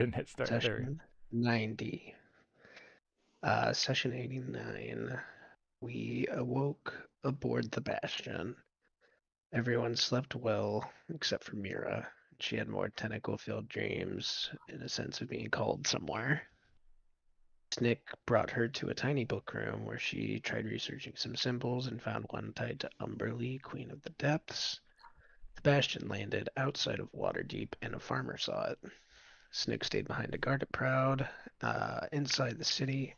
Didn't hit start. There we go. Session 90. Session 89. We awoke aboard the Bastion. Everyone slept well except for Mira. She had more tentacle-filled dreams and a sense of being called somewhere. Snick brought her to a tiny book room where she tried researching some symbols and found one tied to Umberlee, Queen of the Depths. The Bastion landed outside of Waterdeep, and a farmer saw it. Snick stayed behind to guard it proud. Inside the city,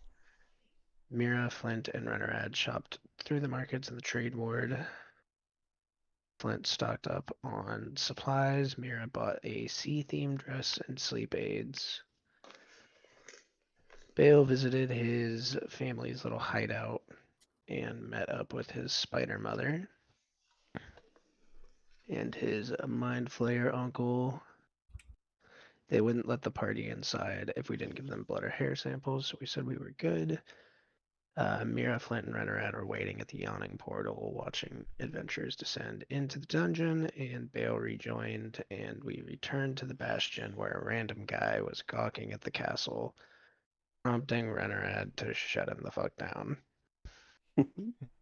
Mira, Flint, and Rennerad shopped through the markets and the trade ward. Flint stocked up on supplies. Mira bought a sea-themed dress and sleep aids. Bale visited his family's little hideout and met up with his spider mother and his mind flayer uncle. They wouldn't let the party inside if we didn't give them blood or hair samples, so we said we were good. Mira, Flint, and Rennerad are waiting at the yawning portal, watching adventurers descend into the dungeon, and Bale rejoined, and we returned to the Bastion, where a random guy was gawking at the castle, prompting Rennerad to shut him the fuck down.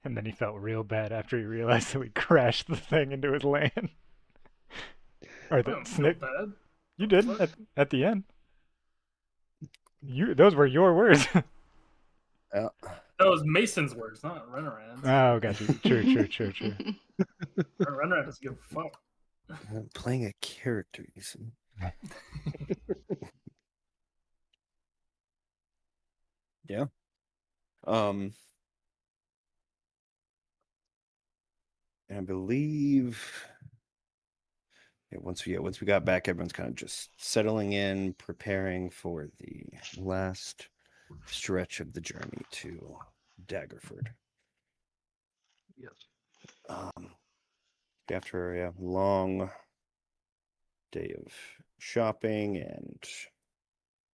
And then he felt real bad after he realized that we crashed the thing into his land. Or I the don't feel Snick. bad. You did at the end. Those were your words. That was Mason's words, not Renaran's. Oh, gotcha. True. Renaran doesn't give a fuck. I'm playing a character, you see. Yeah. And I believe once we got back, everyone's kind of just settling in, preparing for the last stretch of the journey to Daggerford. Yes. After a long day of shopping and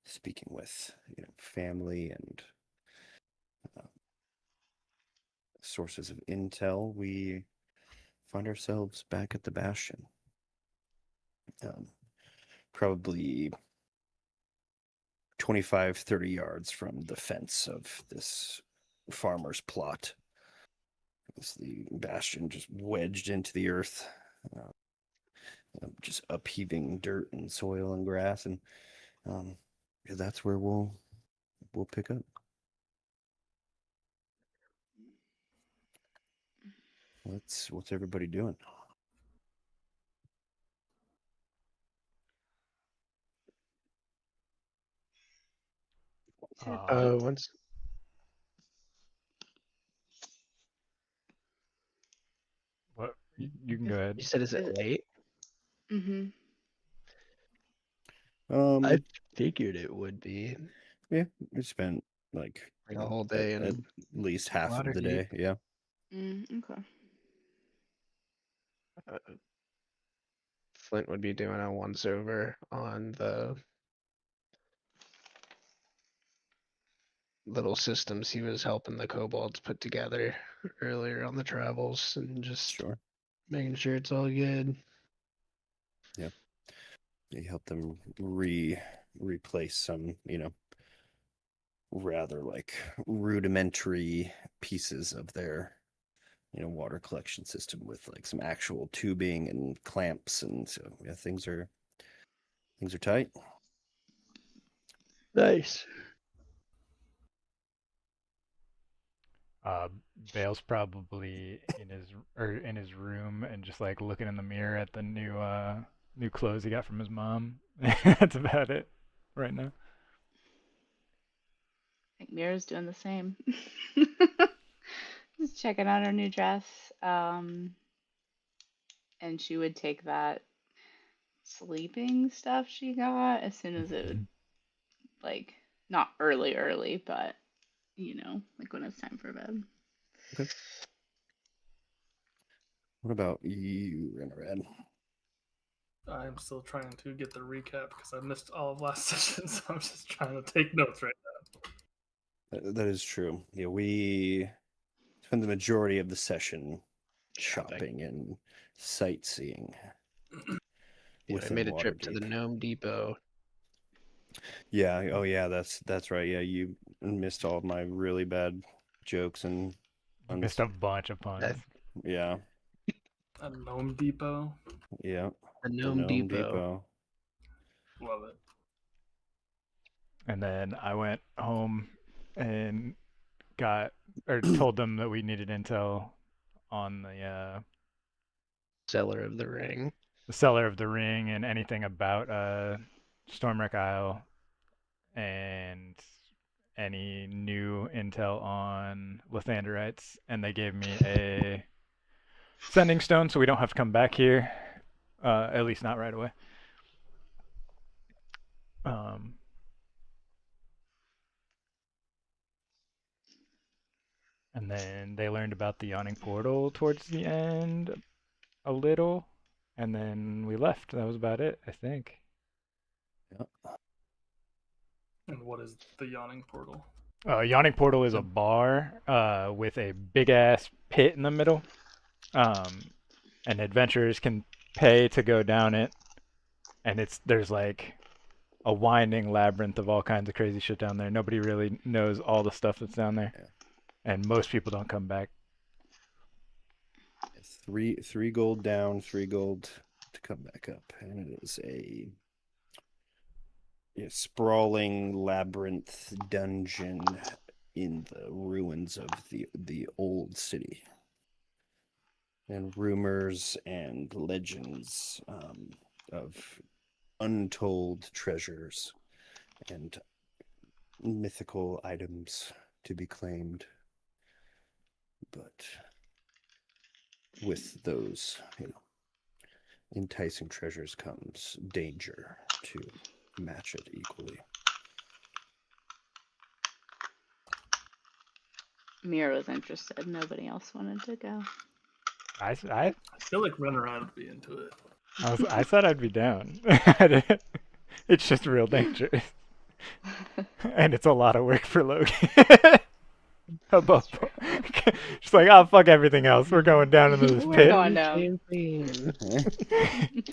speaking with family and sources of intel, we find ourselves back at the Bastion. Probably 25, 30 yards from the fence of this farmer's plot. It's the Bastion just wedged into the earth, just upheaving dirt and soil and grass, and that's where we'll pick up. What's everybody doing? Once What? You can go ahead. you said, is it late? Mm-hmm. I figured it would be. Yeah, we spent like a whole day at in least half of the day. Waterdeep. Yeah. Okay. Flint would be doing a once over on the little systems he was helping the kobolds put together earlier on the travels, and just Sure. making sure it's all good. Yeah. You help them replace some, rather like rudimentary pieces of their water collection system with like some actual tubing and clamps, and so yeah, things are tight. Nice. Bale's probably in his room and just like looking in the mirror at the new clothes he got from his mom. That's about it right now. I think Mira's doing the same. Just checking out her new dress. And she would take that sleeping stuff she got as soon as it would, like, not early, but like when it's time for bed. Okay. What about you, Rennerad? I'm still trying to get the recap because I missed all of last session, so I'm just trying to take notes right now. That is true. Yeah, we spend the majority of the session shopping and sightseeing. I made a trip to the Gnome Depot. Yeah. Oh, yeah. That's right. Yeah, you missed all of my really bad jokes and You missed puns. a bunch of puns. That Yeah. A Gnome Depot. Yeah. the The Gnome Gnome Depot. Depot. Love it. And then I went home and got or told them that we needed intel on Seller of the Ring. the seller of the ring and anything about Stormwreck Isle and any new intel on Lathanderites, and they gave me a sending stone, so we don't have to come back here, at least not right away. Um, and then they learned about the yawning portal towards the end a little, and then we left. That was about it, I think. Yeah. And what is the Yawning Portal? Yawning Portal is a bar with a big ass pit in the middle, and adventurers can pay to go down it. And there's like a winding labyrinth of all kinds of crazy shit down there. Nobody really knows all the stuff that's down there, Yeah. and most people don't come back. Three gold down, 3 gold to come back up, and it is a sprawling labyrinth dungeon in the ruins of the old city, and rumors and legends of untold treasures and mythical items to be claimed. But with those, enticing treasures comes danger to match it equally. Mira was interested. Nobody else wanted to go. I I feel like Rennerad would be into it. I said I'd be down. It's just real dangerous, and it's a lot of work for Logan. Above, just like, oh fuck everything else. We're going down into this We're pit. going down. Campaign.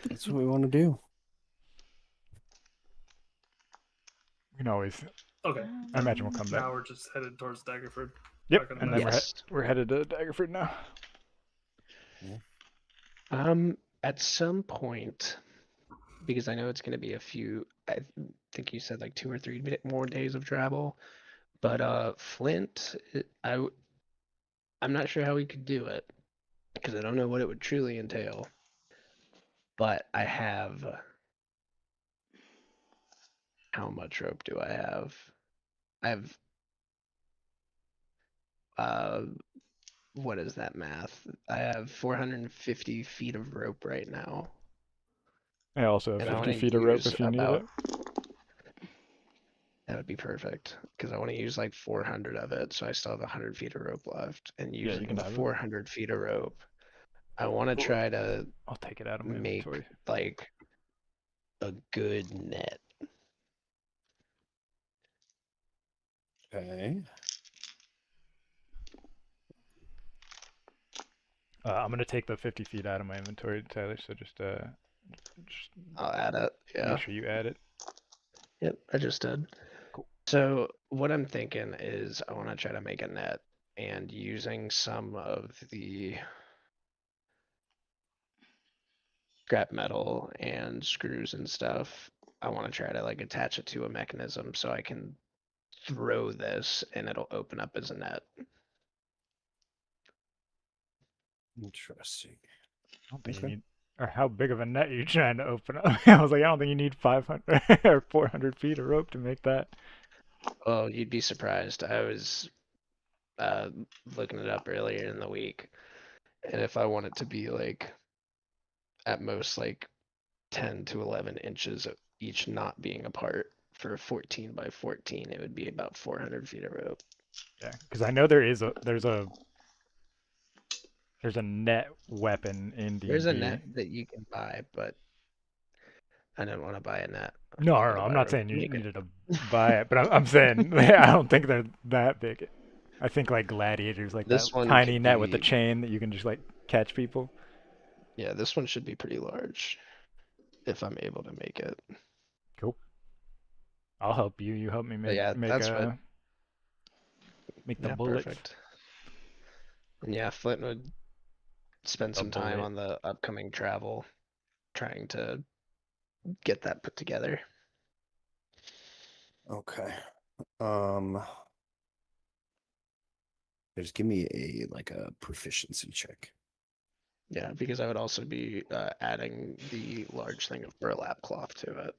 That's what we want to do. We can always. Okay. I imagine we'll come back. Now we're just headed towards Daggerford. Yep, Back on and the then map. Yes. we're headed to Daggerford now. At some point, because I know it's going to be I think you said like 2 or 3 more days of travel, but Flint, I'm not sure how we could do it because I don't know what it would truly entail. But I have, how much rope do I have? I have, what is that math? I have 450 feet of rope right now. I also have And I 50 want feet to of rope use if you need it. about, that would be perfect because I want to use like 400 of it. So I still have 100 feet of rope left. And Yeah, you using can the have it. 400 feet of rope, I want to try to I'll take it out of my make inventory. like a good net. Okay. I'm gonna take the 50 feet out of my inventory, Tyler. So just I'll add it. Yeah. make sure you add it. Yep, I just did. Cool. So what I'm thinking is I want to try to make a net and using some of the scrap metal and screws and stuff, I want to try to like attach it to a mechanism so I can throw this and it'll open up as a net. Interesting. I don't think you Okay. need. Or how big of a net are you trying to open up? I was like, I don't think you need 500 or 400 feet of rope to make that. Oh, you'd be surprised. I was looking it up earlier in the week, and if I want it to be like at most like 10 to 11 inches of each not being apart for 14 by 14, it would be about 400 feet of rope. Yeah, because I know there's a net weapon in There's a D&D. net that you can buy, but I didn't want to buy a net. No, I no, wanted no, to I'm buy not rope saying to you make it. needed to buy it, but I'm saying I don't think they're that big. I think like gladiators, like This that one tiny could net with the be- chain that you can just like catch people. Yeah, this one should be pretty large if I'm able to make it. Cool. I'll help you. You help me But yeah, make that's what. the Yeah, bullets. perfect. And yeah, Flint would spend The some time bullet. on the upcoming travel, trying to get that put together. Okay. Just give me a proficiency check. Yeah, because I would also be adding the large thing of burlap cloth to it.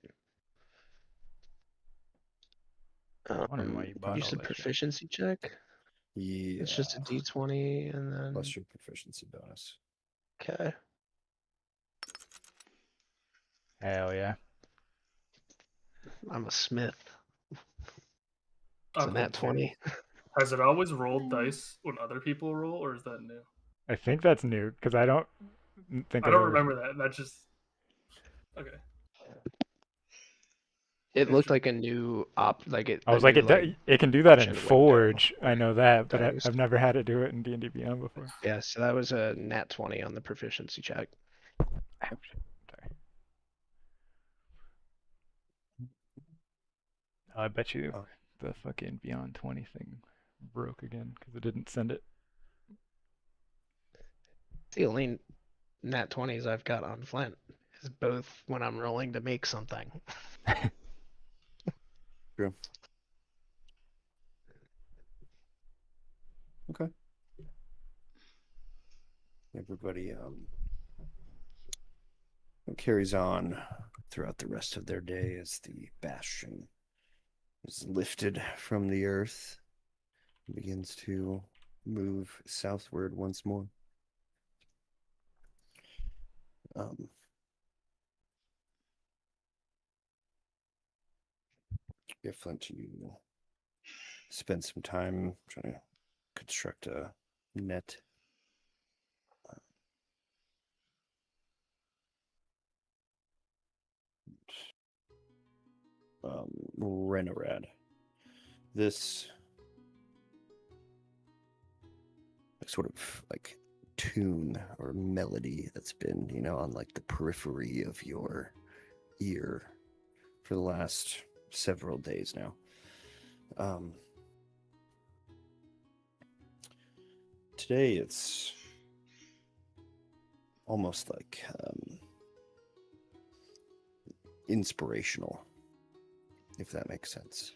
I'm wondering why you bought You all said that shit. proficiency check? Yeah. It's just a d20 and then. Plus your proficiency bonus. Okay. Hell yeah. I'm a smith. It's a Okay, nat 20. has it always rolled dice when other people roll, or is that new? I think that's new because I don't think I I've don't ever. remember that. That just okay. It looked like a new I a was like, new it can do that in option window Forge. I for know that, but dice. I've never had it do it in D&D Beyond before. Yeah, so that was a nat 20 on the proficiency check. Ouch. Sorry. I bet you Oh. the fucking Beyond 20 thing broke again because it didn't send it. The only nat 20s I've got on Flint is both when I'm rolling to make something. True. Okay. Everybody carries on throughout the rest of their day as the bastion is lifted from the earth and begins to move southward once more. Flint, you spend some time trying to construct a net. Renorad. This sort of like tune or melody that's been, on like the periphery of your ear for the last several days now. Today it's almost like inspirational, if that makes sense.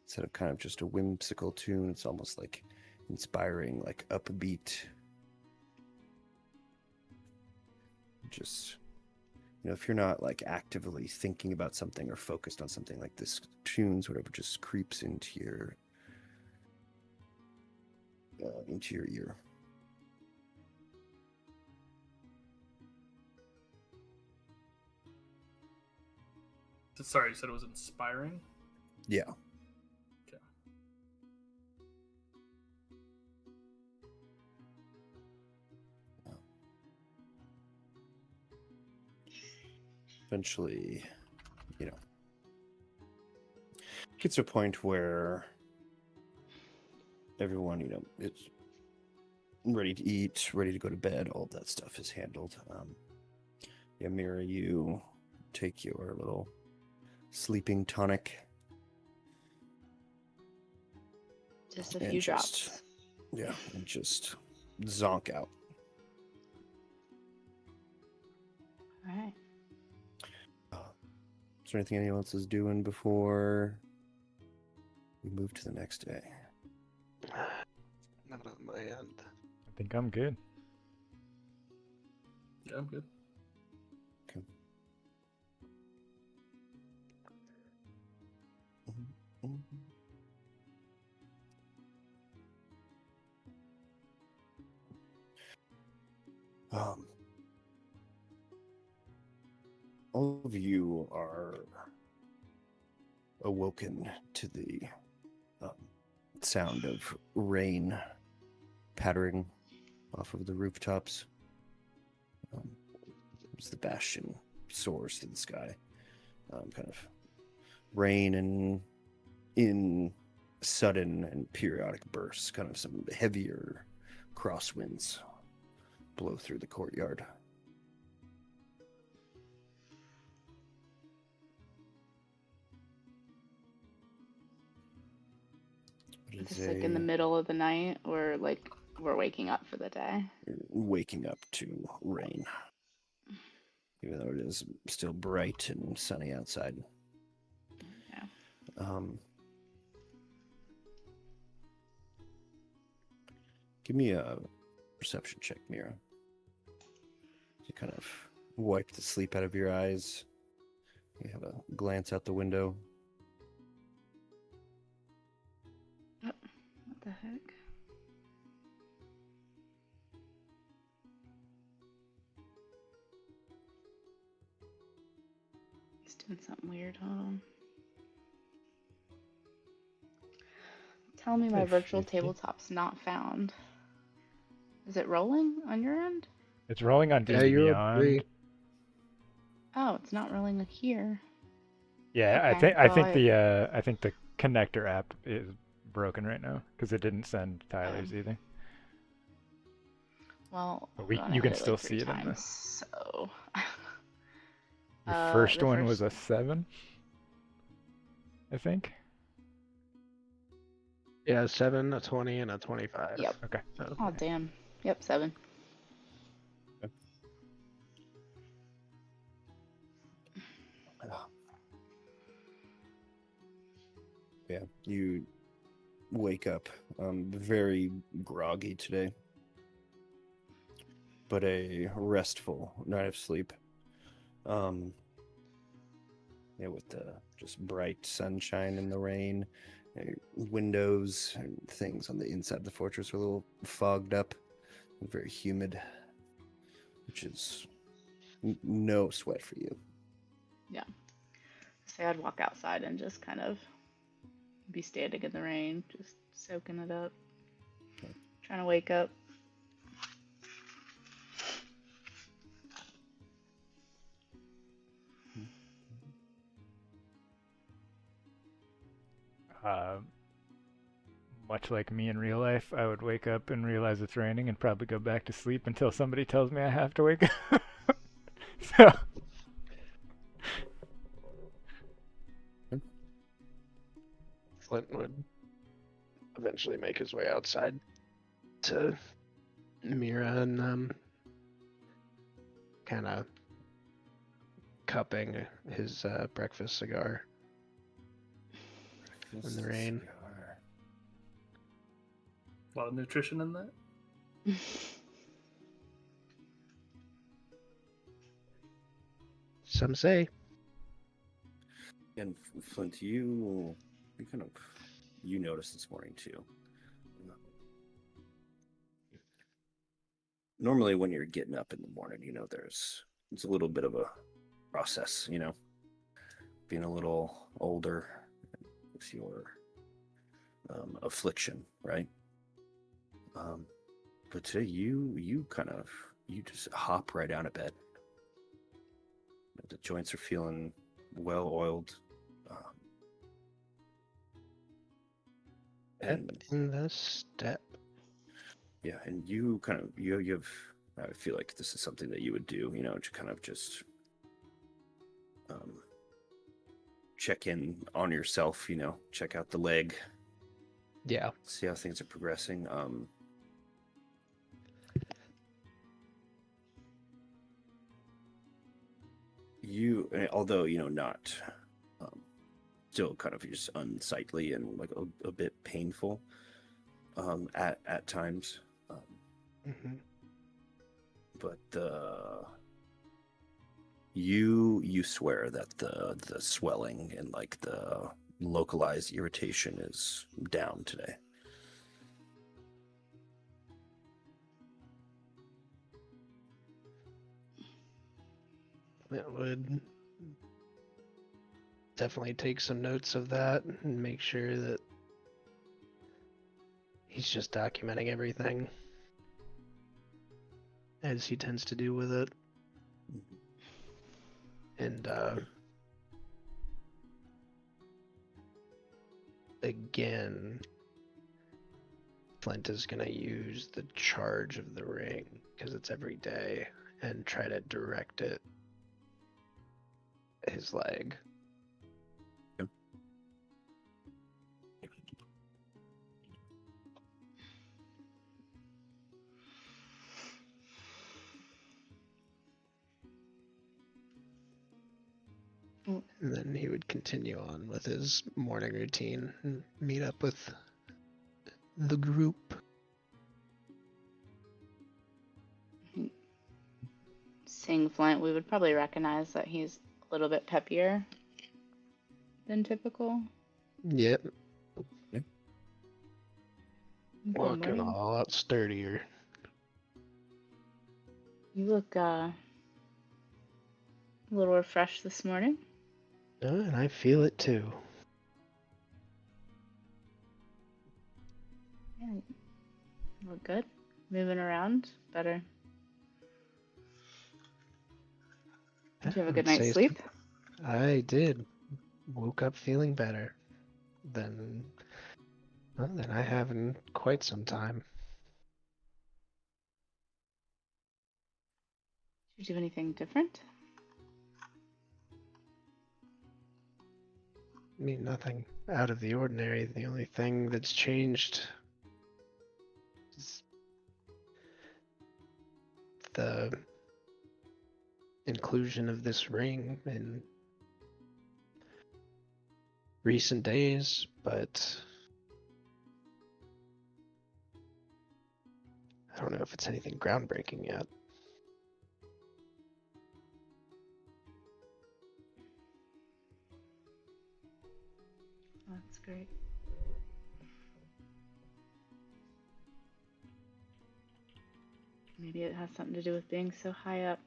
Instead of kind of just a whimsical tune, it's almost like inspiring, like upbeat. Just, if you're not like actively thinking about something or focused on something, like this tunes, whatever, just creeps into your ear. Sorry, you said it was inspiring? Yeah. Okay. Eventually, gets to a point where everyone, is ready to eat, ready to go to bed. All of that stuff is handled. Mira, you take your little sleeping tonic. Just a few drops. Yeah, and just zonk out. All right. Is there anything anyone else is doing before we move to the next day? Not on my end. I think I'm good. Yeah, I'm good. Okay. All of you are awoken to the sound of rain pattering off of the rooftops. As the bastion soars to the sky, kind of rain and in sudden and periodic bursts, kind of some heavier crosswinds blow through the courtyard. It is Just like in the middle of the night, or like we're waking up for the day. waking up to rain, even though it is still bright and sunny outside. Yeah. Give me a perception check, Mira. You kind of wipe the sleep out of your eyes. You have a glance out the window. What the heck? He's doing something weird. Hold on. Tell me my virtual 50. tabletop's not found. Is it rolling on your end? It's rolling on Yeah, D&D you're Beyond. 3. Oh, it's not rolling here. Yeah, Okay, I well, think the connector app is broken right now because it didn't send Tyler's either. Well, But hold on, you I can hit it still like 3 see it in the. times, so. Your first The one was first- a 7, I think. Yeah, 7, a 20, and a 25. Yep. Okay. So, Oh, damn. Yep, 7. Yeah, you wake up very groggy today, but a restful night of sleep. Yeah, with the just bright sunshine and the rain, windows and things on the inside of the fortress are a little fogged up, and very humid, which is no sweat for you. Yeah. So I'd walk outside and just kind of be standing in the rain, just soaking it up. Okay. Trying to wake up. Much like me in real life, I would wake up and realize it's raining and probably go back to sleep until somebody tells me I have to wake up. So. Flint would eventually make his way outside to Mira and kind of cupping his breakfast cigar in the rain. A lot of nutrition in that. Some say. And Flint, you noticed this morning too. Normally, when you're getting up in the morning, it's a little bit of a process, being a little older with your affliction, right? But today, you just hop right out of bed. The joints are feeling well oiled. And in the step. Yeah, and you have. I feel like this is something that you would do, to kind of just check in on yourself, check out the leg, Yeah. see how things are progressing. Although not, still kind of just unsightly and like a bit painful, at times. Mm-hmm. But you swear that the swelling and like the localized irritation is down today. It would definitely take some notes of that and make sure that he's just documenting everything as he tends to do with it. And again, Flint is going to use the charge of the ring because it's every day and try to direct it his leg. Yep. And then he would continue on with his morning routine and meet up with the group. Seeing Flint, we would probably recognize that he's a little bit peppier than typical. Yep, Good walking morning. a lot sturdier. You look a little refreshed this morning. And I feel it too. Yeah, you look good. Moving around better. Did you have a good I'd night's say sleep? I did. Woke up feeling better than I have in quite some time. Did you do anything different? I mean, nothing out of the ordinary. The only thing that's changed is the inclusion of this ring in recent days, but I don't know if it's anything groundbreaking yet. That's great. Maybe it has something to do with being so high up.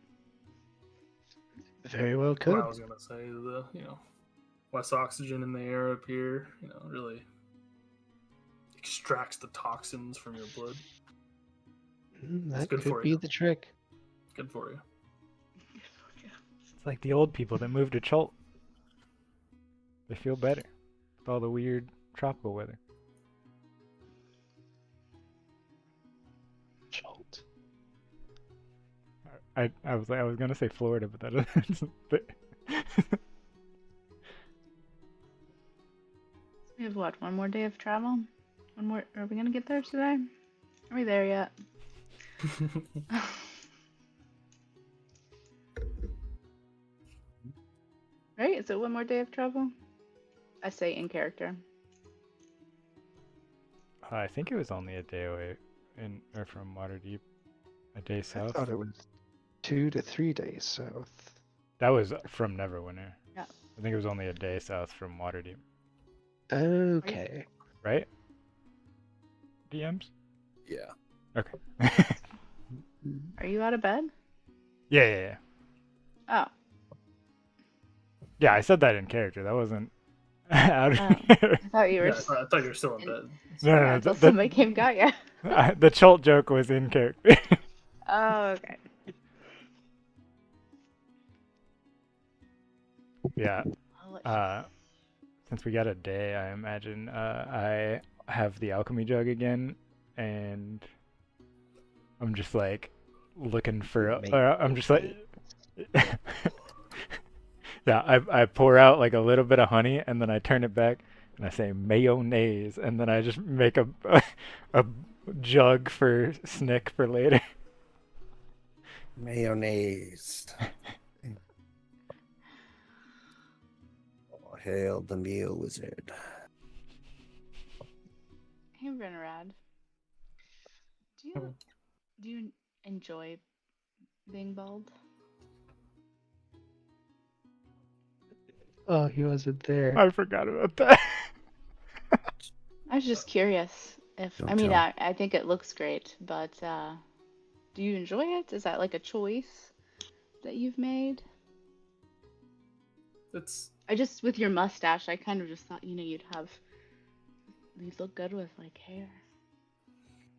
Very well What could. I was gonna say, the less oxygen in the air up here, really extracts the toxins from your blood. That good could for be you. the trick. Good for you. It's like the old people that moved to Chult. They feel better with all the weird tropical weather. Jolt. I was gonna say Florida, but that doesn't. But We have what? One more day of travel? One more? Are we gonna get there today? Are we there yet? Right? Is it one more day of travel? I say in character. I think it was only a day away or from Waterdeep. A day I south. thought it was 2 to 3 days south. That was from Neverwinter. Yeah. I think it was only a day south from Waterdeep. Okay. Right? DMs? Yeah. Okay. Are you out of bed? Yeah. Oh. Yeah, I said that in character. That wasn't out of Oh. here. I thought you were. Yeah, I thought you were still in bed. No, Until somebody came and got you. the Chult joke was in character. Oh, okay. Yeah. I'll let you- Since we got a day, I imagine I have the alchemy jug again, and I'm just like looking for. I'm just like. Yeah, I pour out like a little bit of honey, and then I turn it back, and I say mayonnaise, and then I just make a jug for Snick for later. Mayonnaise. Oh, hail the meal wizard. Hey, Renarad. Do you enjoy being bald? Oh, he wasn't there. I forgot about that. I was just curious if Don't I mean tell. I think it looks great, but do you enjoy it? Is that like a choice that you've made? It's I just with your mustache, I kind of just thought you'd look good with like hair.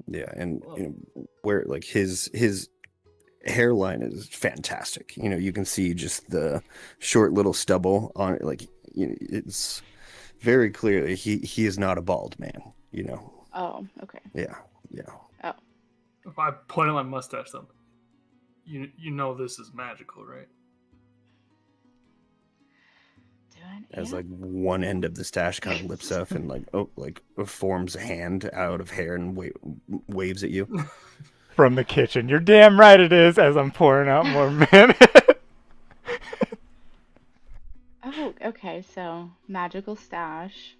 Yeah, and Whoa. where like his hairline is fantastic. You can see just the short little stubble on it. Like it's very clearly he is not a bald man. Oh, okay. Yeah. Oh, if I point at my mustache, then you know this is magical, right? As yeah. like one end of the stash kind of lips up and forms a hand out of hair and waves at you. From the kitchen. You're damn right it is, as I'm pouring out more mayonnaise. Oh, okay. Okay, so magical stash.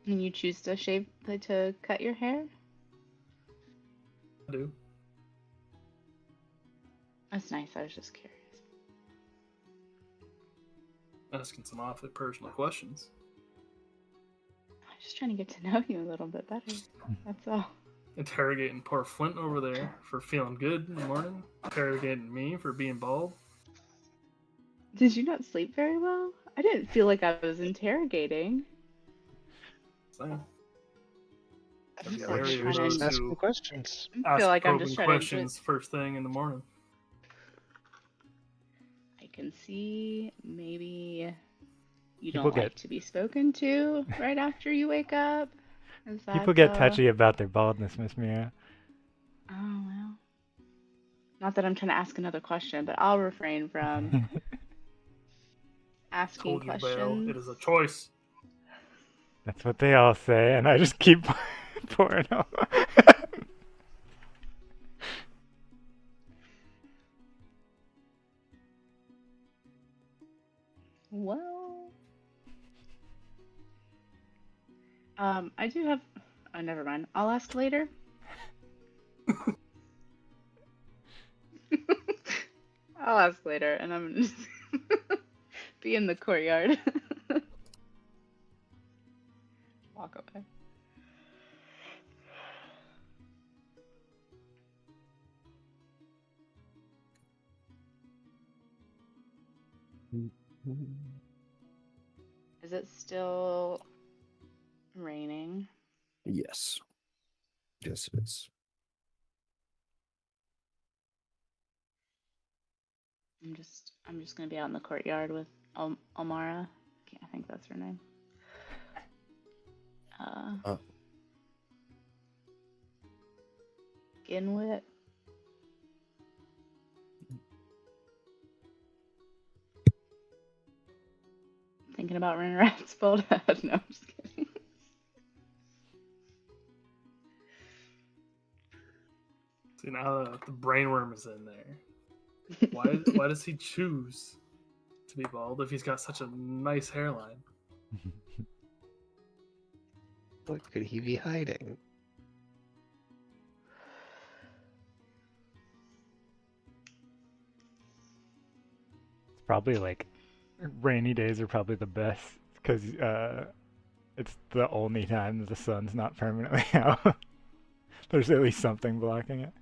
And you choose to cut your hair? I do. That's nice. I was just curious. Asking some awfully personal questions. I'm just trying to get to know you a little bit better. That's all. Interrogating poor Flint over there for feeling good in the morning. Interrogating me for being bald. Did you not sleep very well? I didn't feel like I was interrogating. Same. I I'm feel sorry, like she Very was just opposed asking to questions. I ask feel like I'm probing just trying to questions first thing in the morning. I can see maybe you People don't like get to be spoken to right after you wake up. Is that people get touchy about their baldness, Miss Mira. Oh well. Not that I'm trying to ask another question, but I'll refrain from asking Told you, Belle, questions. it is a choice. That's what they all say, and I just keep pouring out. Well, I do have. Oh, never mind. I'll ask later. I'll ask later, and I'm gonna just be in the courtyard. Walk away. Is it still raining? Yes. Yes, it is. I'm just gonna be out in the courtyard with Almara. I think that's her name. Oh. Ginwit. Thinking about running Rat's bald head. No, I'm just kidding. See, now the brainworm is in there. Why does he choose to be bald if he's got such a nice hairline? What could he be hiding? It's probably like rainy days are probably the best because it's the only time that the sun's not permanently out. There's at least something blocking it.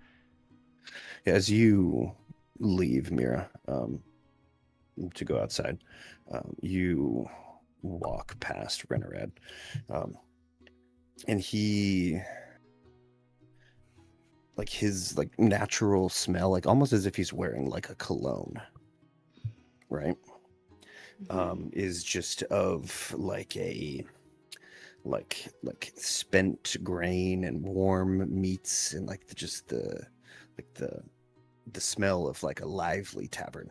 As you leave, Mira, to go outside, you walk past Renorad, and he, like his like natural smell, like almost as if he's wearing like a cologne, right? Is just of like a like spent grain and warm meats and like the smell of like a lively tavern.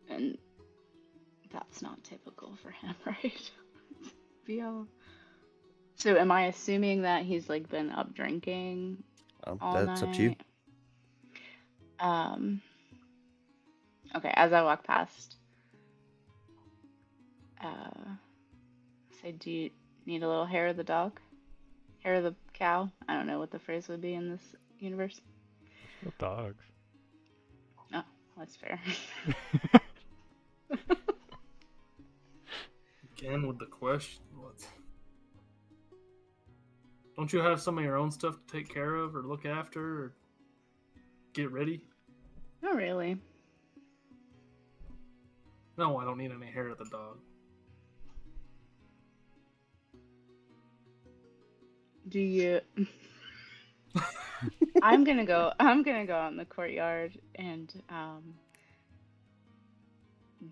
And that's not typical for him, right? BL. So am I assuming that he's like been up drinking all That's up to you. night? Okay, as I walk past, say, do you need a little hair of the dog? Hair of the cow? I don't know what the phrase would be in this universe. Little dogs. Oh, that's fair. Again with the question. What? Don't you have some of your own stuff to take care of or look after or get ready? Not really. No, I don't need any hair of the dog. Do you? I'm gonna go out in the courtyard and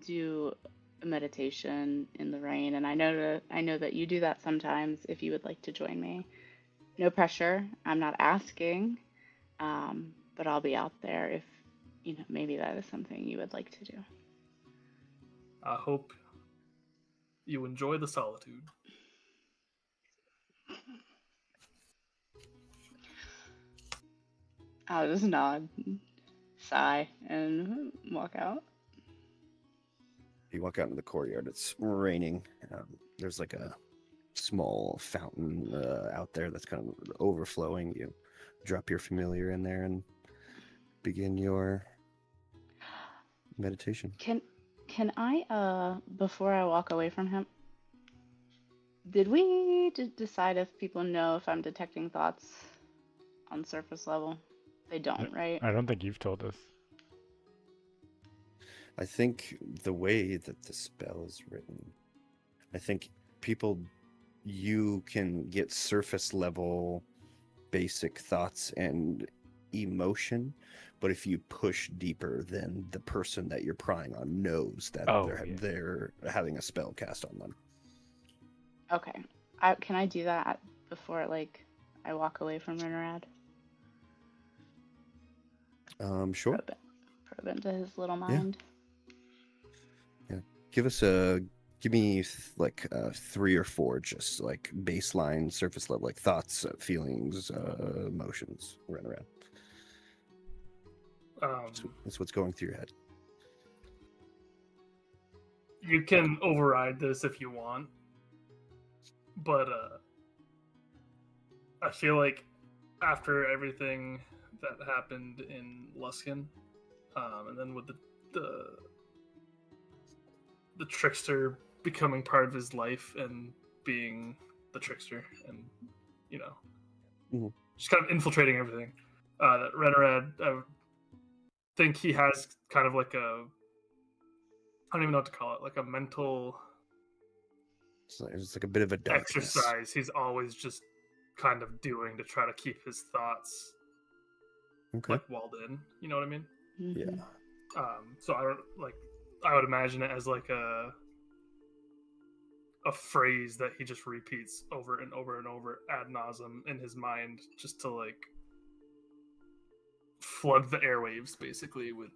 do a meditation in the rain. And I know that you do that sometimes. If you would like to join me, no pressure. I'm not asking, but I'll be out there if maybe that is something you would like to do. I hope you enjoy the solitude. I'll just nod, sigh, and walk out. You walk out into the courtyard. It's raining. There's like a small fountain out there that's kind of overflowing. You drop your familiar in there and begin your meditation. Can I before I walk away from him, did we decide if people know if I'm detecting thoughts on surface level? They don't, right? I don't think you've told us. I think the way that the spell is written, I think you can get surface level basic thoughts and emotion, but if you push deeper, then the person that you're prying on knows that they're having a spell cast on them. Okay. Can I do that before I walk away from Renarad? Sure. Probe into his little mind. Yeah. Give me 3 or 4 just like baseline surface level, like thoughts, feelings, emotions, run around. That's what's going through your head. You can override this if you want, but I feel like after everything that happened in Luskin, and then with the trickster becoming part of his life and being the trickster, and just kind of infiltrating everything. That Renarad, I think he has kind of like I don't even know what to call it, like a mental. It's like a bit of a darkness. Exercise. He's always just kind of doing to try to keep his thoughts walled in. You know what I mean? Mm-hmm. Yeah. So I would imagine it as like a phrase that he just repeats over and over and over ad nauseum in his mind, just to flood the airwaves basically with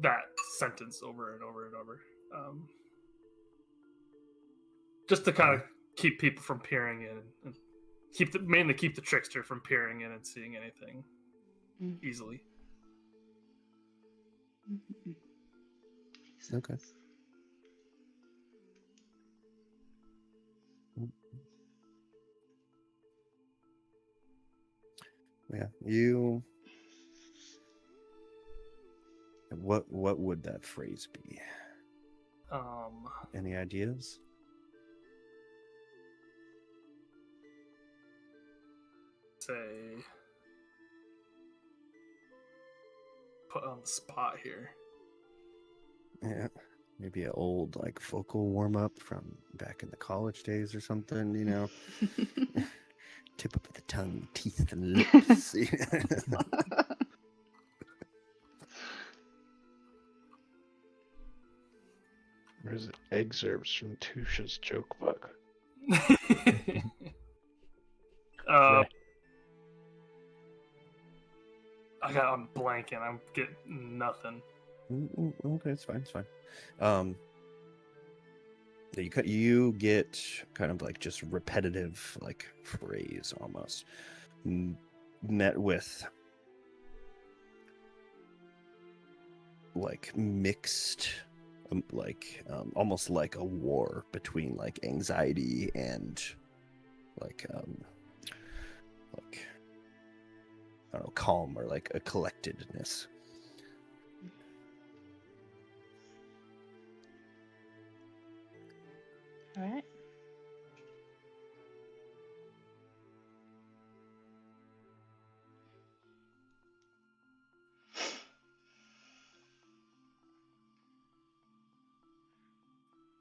that sentence over and over and over. Just to kind of keep people from peering in, and mainly keep the trickster from peering in and seeing anything easily. Mm-hmm. Okay. Yeah, What would that phrase be? Any ideas? Say, put on the spot here. Yeah, maybe an old vocal warm up from back in the college days or something. Tip up of the tongue, teeth, and lips. There's excerpts from Tusha's joke book. I'm blanking. I'm getting nothing. Okay, it's fine. You get kind of just repetitive phrase almost met with mixed almost like a war between anxiety and I don't know, calm or a collectedness. All right.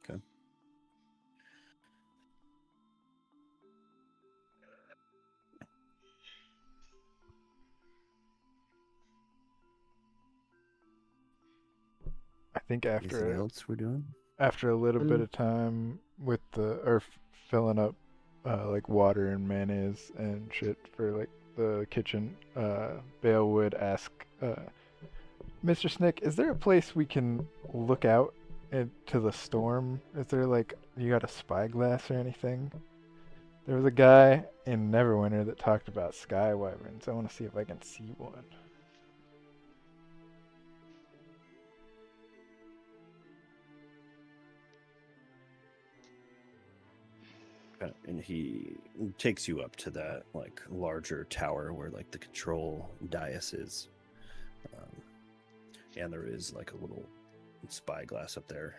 Okay. I think Anything else we're doing? After a little bit of time with filling up water and mayonnaise and shit for the kitchen, Bale would ask, Mr. Snick, is there a place we can look out into the storm? Is there you got a spyglass or anything There was a guy in Neverwinter that talked about sky wyverns. I want to see if I can see one. And he takes you up to that like larger tower where like the control dais is, and there is like a little spyglass up there.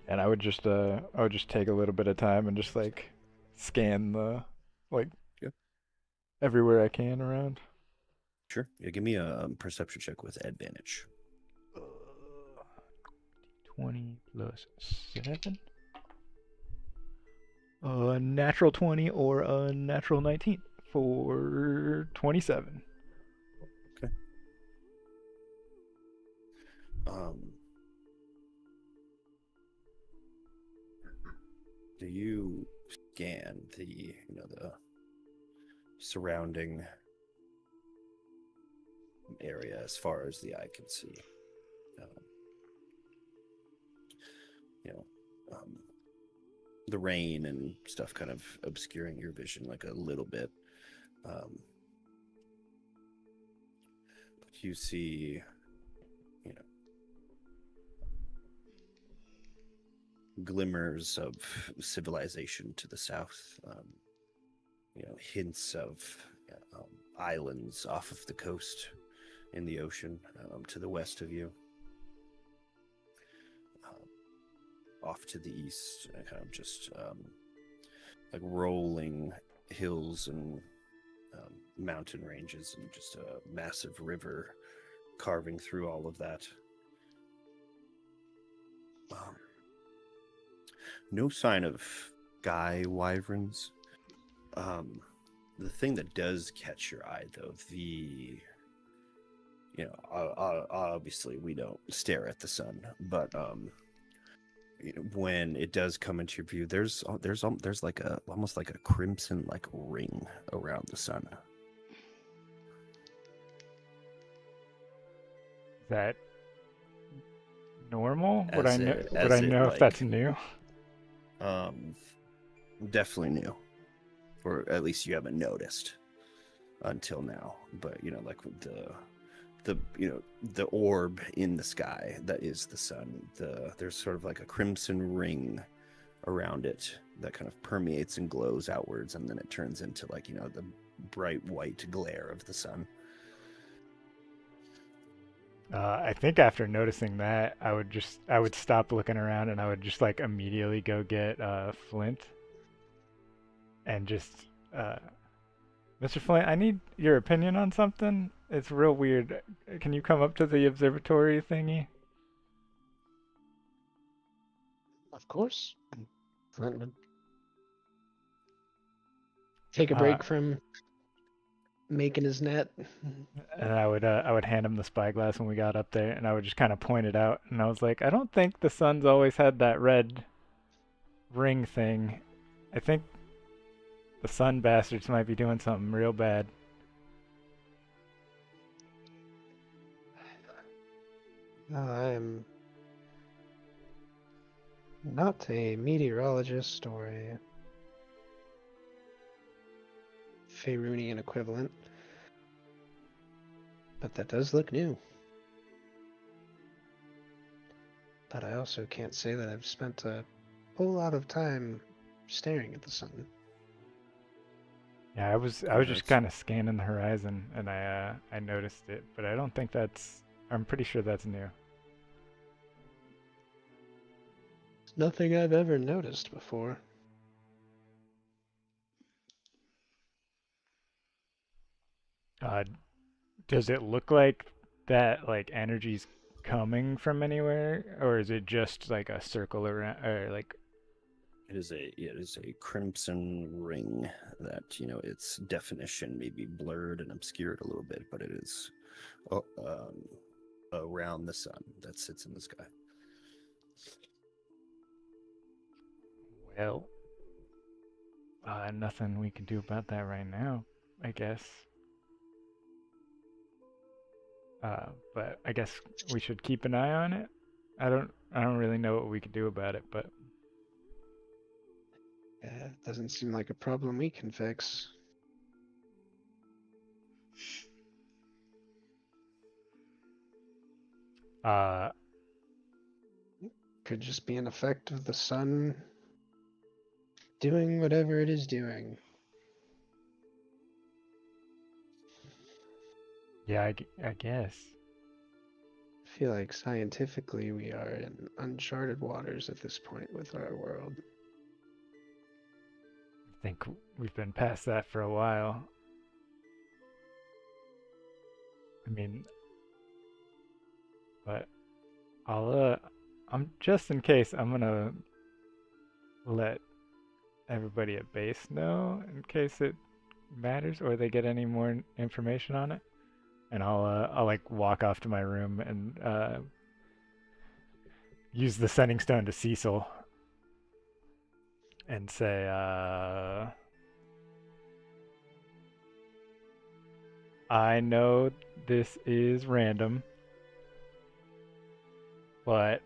And I would just take a little bit of time and just like scan the like Yep. everywhere I can around. Sure. Yeah, give me a perception check with advantage. 20 plus 7. A natural 20 or a natural 19 for 27. Do you scan the the surrounding area as far as the eye can see? The rain and stuff kind of obscuring your vision like a little bit. But you see, glimmers of civilization to the south. Hints of islands off of the coast in the ocean to the west of you. Off to the east, kind of just like rolling hills and mountain ranges, and just a massive river carving through all of that. No sign of sky wyverns. The thing that does catch your eye, though, obviously we don't stare at the sun, but when it does come into your view, there's like almost like a crimson like ring around the sun. Is that normal? As Would I know if that's new? Definitely new, or at least you haven't noticed until now. But like the orb in the sky that is the sun, there's sort of like a crimson ring around it that kind of permeates and glows outwards, and then it turns into like the bright white glare of the sun. I think after noticing that, I would stop looking around, and I would just like immediately go get Flint and just Mr. Flint, I need your opinion on something. It's real weird. Can you come up to the observatory thingy? Of course. Flint would take a break from making his net. And I would hand him the spyglass when we got up there, and I would just kind of point it out, and I was like, I don't think the sun's always had that red ring thing. I think the sun bastards might be doing something real bad. I'm not a meteorologist or a Faerunian equivalent, but that does look new. But I also can't say that I've spent a whole lot of time staring at the sun. Yeah, I was just kind of scanning the horizon, and I noticed it, but I don't think I'm pretty sure that's new. It's nothing I've ever noticed before. Does it look like that like energy's coming from anywhere, or is it just like a circle around, or like? It is a crimson ring that its definition may be blurred and obscured a little bit, but it is around the sun that sits in the sky. Well, nothing we can do about that right now, I guess. But I guess we should keep an eye on it. I don't really know what we could do about it, but Doesn't seem like a problem we can fix. Uh, Could just be an effect of the sun doing whatever it is doing. yeah, I guess. I feel like scientifically we are in uncharted waters at this point with our world. I think we've been past that for a while. I mean, but I'm just in case, I'm gonna let everybody at base know in case it matters or they get any more information on it. And I'll like walk off to my room and use the sending stone to Cecil and say, I know this is random, but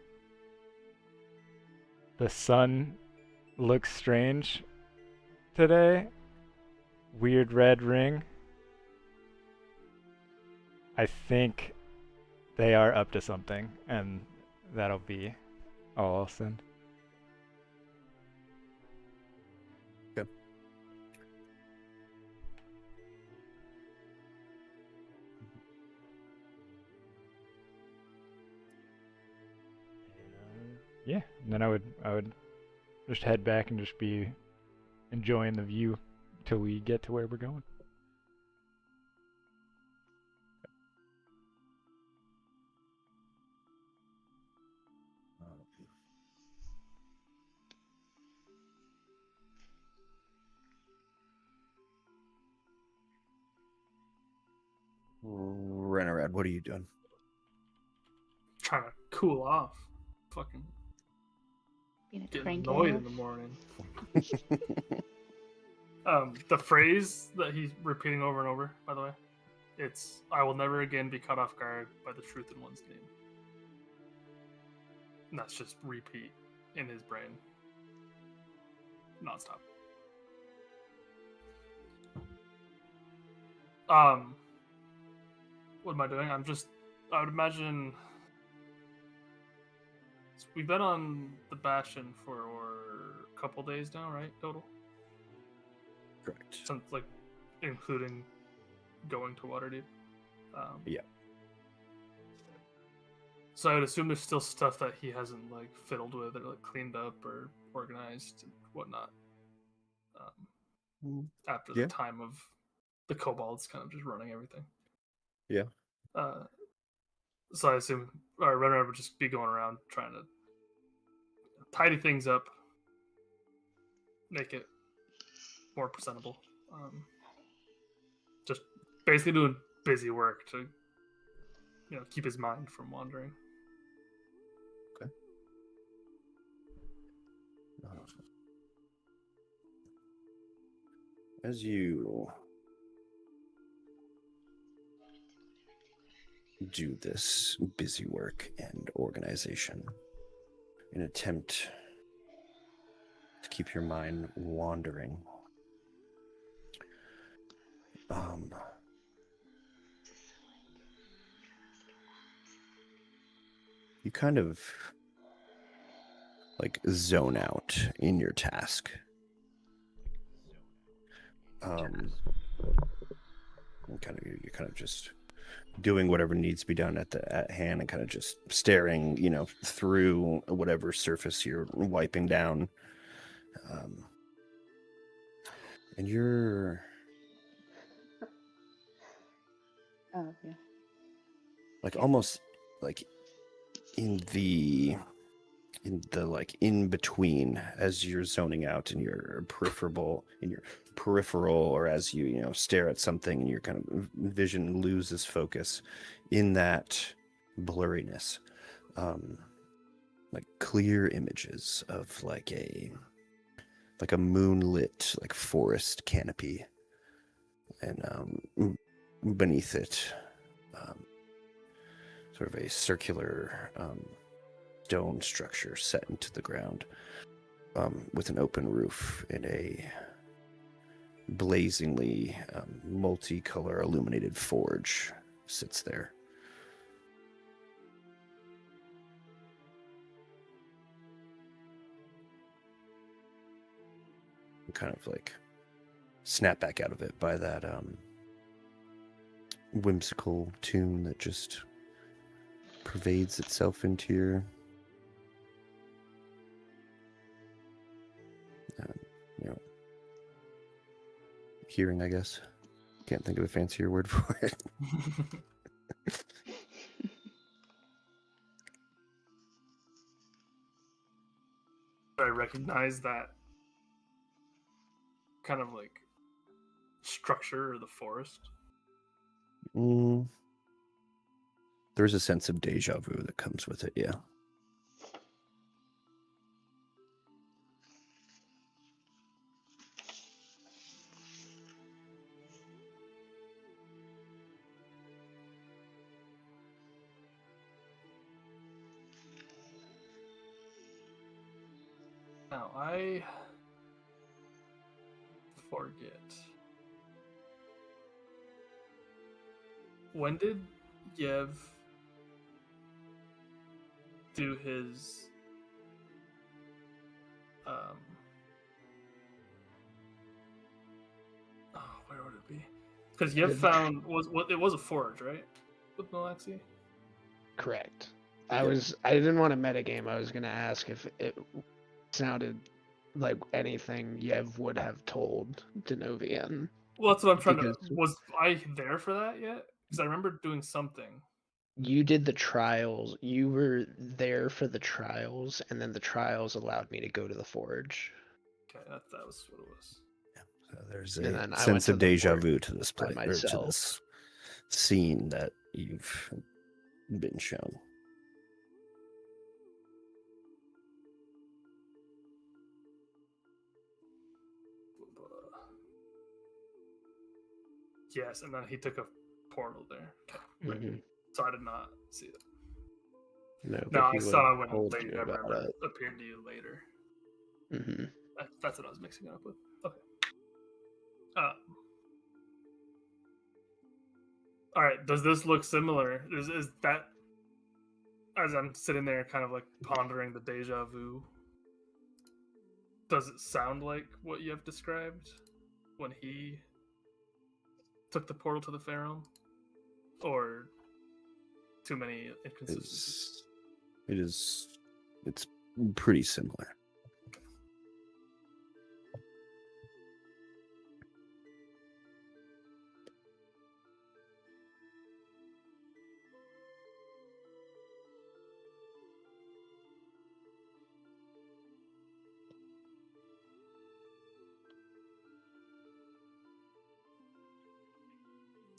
the sun looks strange today. Weird red ring. I think they are up to something, and that'll be all I'll send. Okay. Yeah, and then I would just head back and just be enjoying the view till we get to where we're going. Renarad, what are you doing? Trying to cool off. Fucking Being a getting crank annoyed ass. in the morning. The phrase that he's repeating over and over, by the way, it's "I will never again be caught off guard by the truth in one's name." And that's just repeat in his brain, nonstop. What am I doing? I would imagine. We've been on the Bastion for a couple days now, right? Total. Correct. Since like, including going to Waterdeep. Yeah. So I would assume there's still stuff that he hasn't like fiddled with or like cleaned up or organized and whatnot. After the Yeah. time of the kobolds kind of just running everything. Yeah. So I assume our runner would just be going around trying to tidy things up, make it more presentable. Just basically doing busy work to, keep his mind from wandering. Okay. As you do this busy work and organization, an attempt to keep your mind wandering, you kind of like zone out in your task. You're kind of just doing whatever needs to be done at hand and kind of just staring, through whatever surface you're wiping down. And you're like almost like in the like in between, as you're zoning out in your peripheral, or as you stare at something and your kind of vision loses focus in that blurriness, like clear images of like a moonlit like forest canopy, and beneath it sort of a circular stone structure set into the ground, with an open roof in a blazingly multicolor illuminated forge sits there. And kind of like snap back out of it by that whimsical tune that just pervades itself into your hearing, I guess. Can't think of a fancier word for it. I recognize that kind of like structure of the forest. There's a sense of deja vu that comes with it, yeah. Now, I forget. When did Yev do his where would it be? Because Yev found it was a forge, right? With Malaxi? Correct. I didn't want to metagame. I was gonna ask if it sounded like anything Yev would have told Denovian. Well, that's what I'm trying to. Was I there for that yet? Because I remember doing something. You did the trials. You were there for the trials, and then the trials allowed me to go to the forge. Okay, that was what it was. Yeah. So there's And a I sense went of to the deja forge vu to this by play, or to myself. this scene that you've been shown. Yes, and then he took a portal there. Okay. Mhm. So I did not see it. No, No, I he saw would've when told Lady you about Never it. appeared to you later. Mm-hmm. That's what I was mixing it up with. Okay. All right. Does this look similar? Is that, as I'm sitting there, kind of like pondering the deja vu? Does it sound like what you have described when he took the portal to the Pharaoh, or too many inconsistencies? It's pretty similar.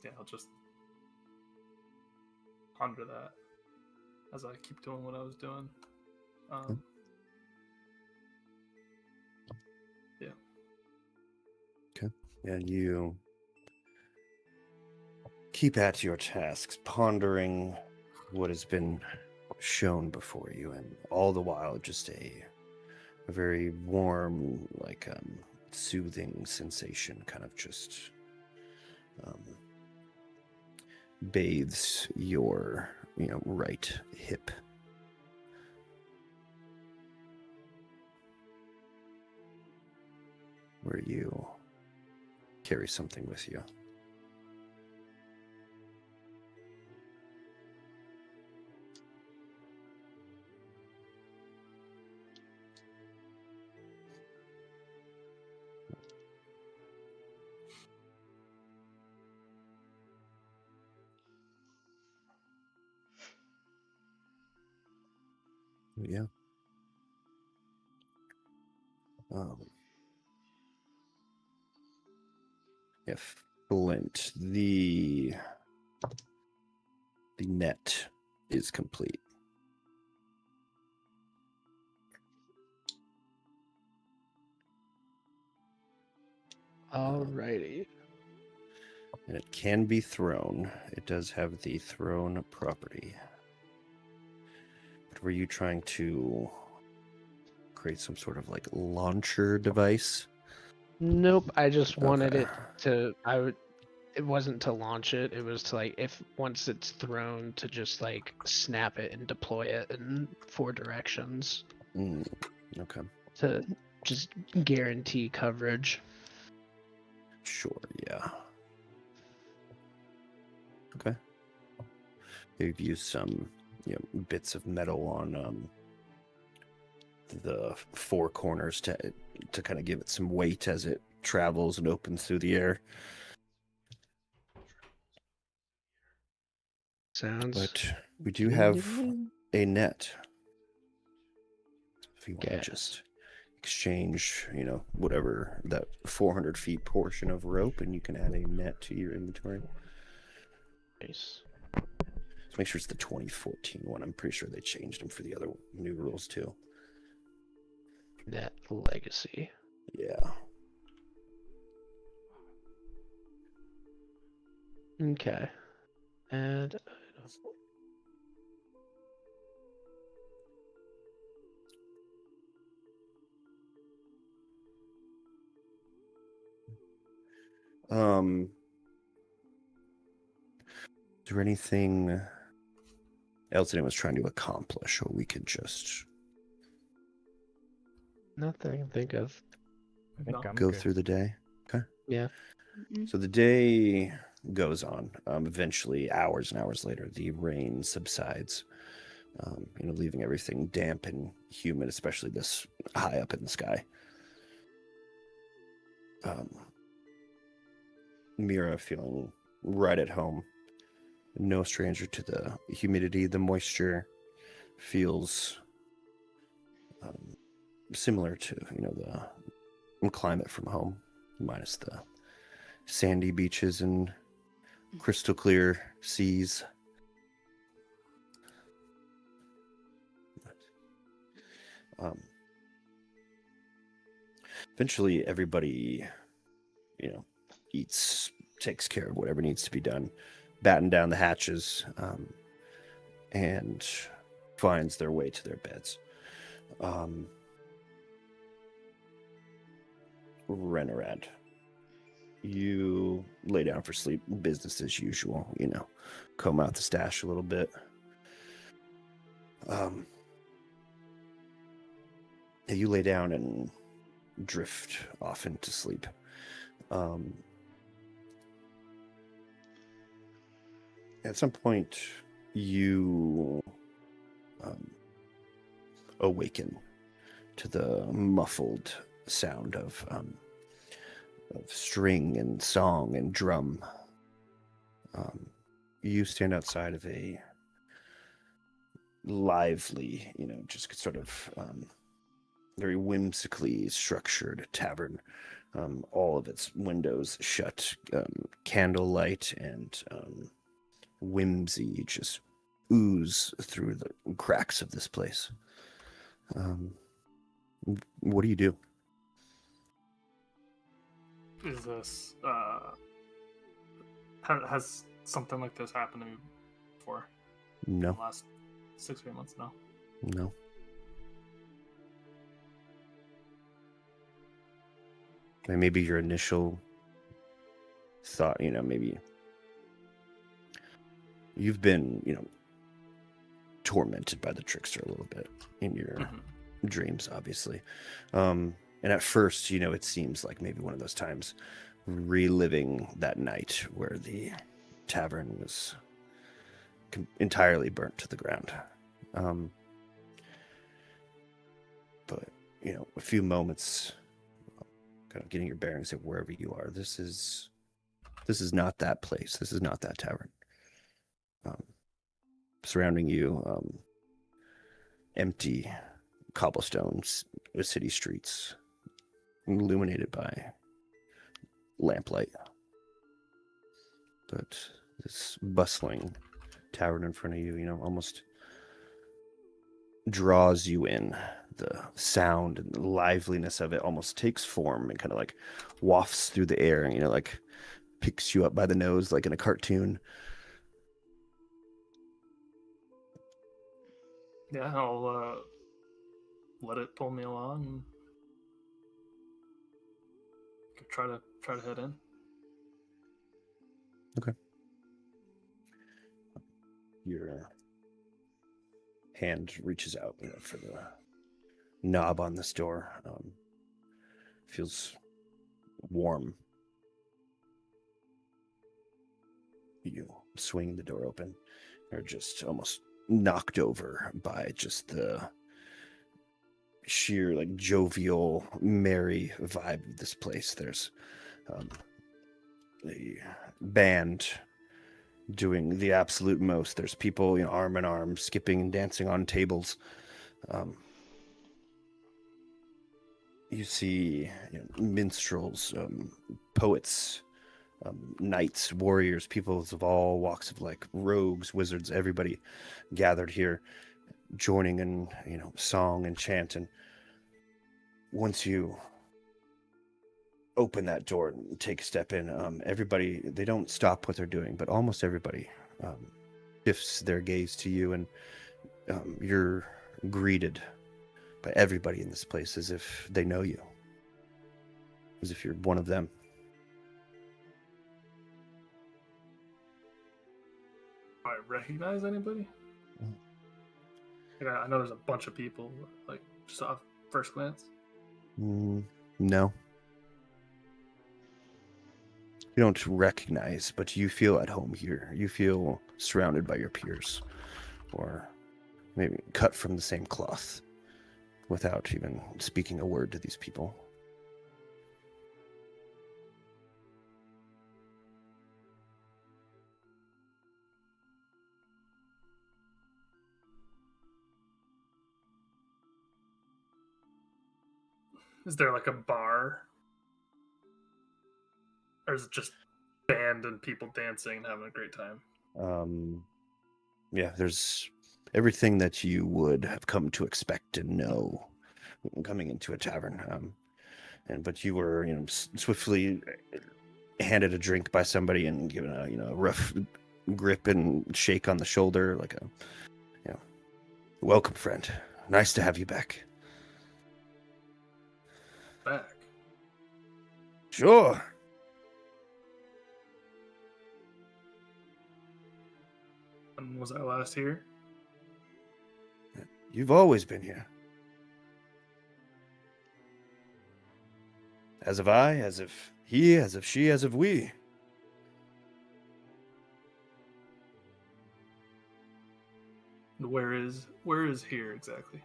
Yeah, I'll just ponder that as I keep doing what I was doing. Yeah. Okay. And you keep at your tasks, pondering what has been shown before you, and all the while just a very warm, like soothing sensation kind of just bathes your right hip. Where you carry something with you. Yeah. If Flint, the net is complete. Alrighty. And it can be thrown. It does have the thrown property. But were you trying to create some sort of like launcher device? Nope. I just wanted Okay. it to. It wasn't to launch it. It was to like if once it's thrown to just like snap it and deploy it in 4 directions Okay. to just guarantee coverage. Sure. Yeah. Okay. They've used some, bits of metal on the 4 corners to kind of give it some weight as it travels and opens through the air. Sounds. But we do good have to me. a net. If you want to Yes. just exchange, whatever that 400 feet portion of rope, and you can add a net to your inventory. Nice. So make sure it's the 2014 one. I'm pretty sure they changed them for the other new rules too. Net legacy. Yeah. Okay. And Is there anything else anyone's trying to accomplish, or we could just nothing I can think of. I think No. I'm go good. through the day? Okay. Yeah. Mm-mm. So the day goes on. Eventually, hours and hours later, the rain subsides. Leaving everything damp and humid, especially this high up in the sky. Mira feeling right at home. No stranger to the humidity. The moisture feels similar to, the climate from home, minus the sandy beaches and crystal clear seas. Eventually, everybody, eats, takes care of whatever needs to be done, batten down the hatches, and finds their way to their beds. Renorad, you lay down for sleep, business as usual, comb out the stash a little bit. You lay down and drift off into sleep. At some point, you awaken to the muffled sound of string and song and drum. You stand outside of a lively, just sort of very whimsically structured tavern. All of its windows shut, candlelight and whimsy just ooze through the cracks of this place. What do you do? Is this has something like this happened to me before? In No, the last 6 or 8 months? No. no. And maybe your initial thought, maybe you've been, tormented by the trickster a little bit in your dreams, obviously. And at first, it seems like maybe one of those times reliving that night where the tavern was entirely burnt to the ground. But, a few moments kind of getting your bearings at wherever you are. This is not that place. This is not that tavern. Surrounding you, empty cobblestones, city streets, illuminated by lamplight. But this bustling tavern in front of you, almost draws you in. The sound and the liveliness of it almost takes form and kind of like wafts through the air, like picks you up by the nose like in a cartoon. Yeah, let it pull me along and try to head in. Okay. Your hand reaches out, for the knob on this door. Feels warm. You swing the door open. You're just almost knocked over by just the sheer, like, jovial, merry vibe of this place. There's the band doing the absolute most. There's people, arm in arm, skipping and dancing on tables. You see minstrels, poets, knights, warriors, peoples of all walks of life, rogues, wizards, everybody gathered here, joining in, song and chant. And once you open that door and take a step in, everybody, they don't stop what they're doing, but almost everybody shifts their gaze to you, and you're greeted by everybody in this place as if they know you, as if you're one of them. Do I recognize anybody? Like, I know there's a bunch of people, like, just off first glance. No. You don't recognize, but you feel at home here. You feel surrounded by your peers, or maybe cut from the same cloth, without even speaking a word to these people. Is there like a bar? Or is it just band and people dancing and having a great time? Yeah, there's everything that you would have come to expect and know coming into a tavern. But you were, swiftly handed a drink by somebody and given a rough grip and shake on the shoulder, like welcome, friend. Nice to have you back. Back? Sure. When was I last here? You've always been here. As have I, as of he, as of she, as of we. Where is here exactly?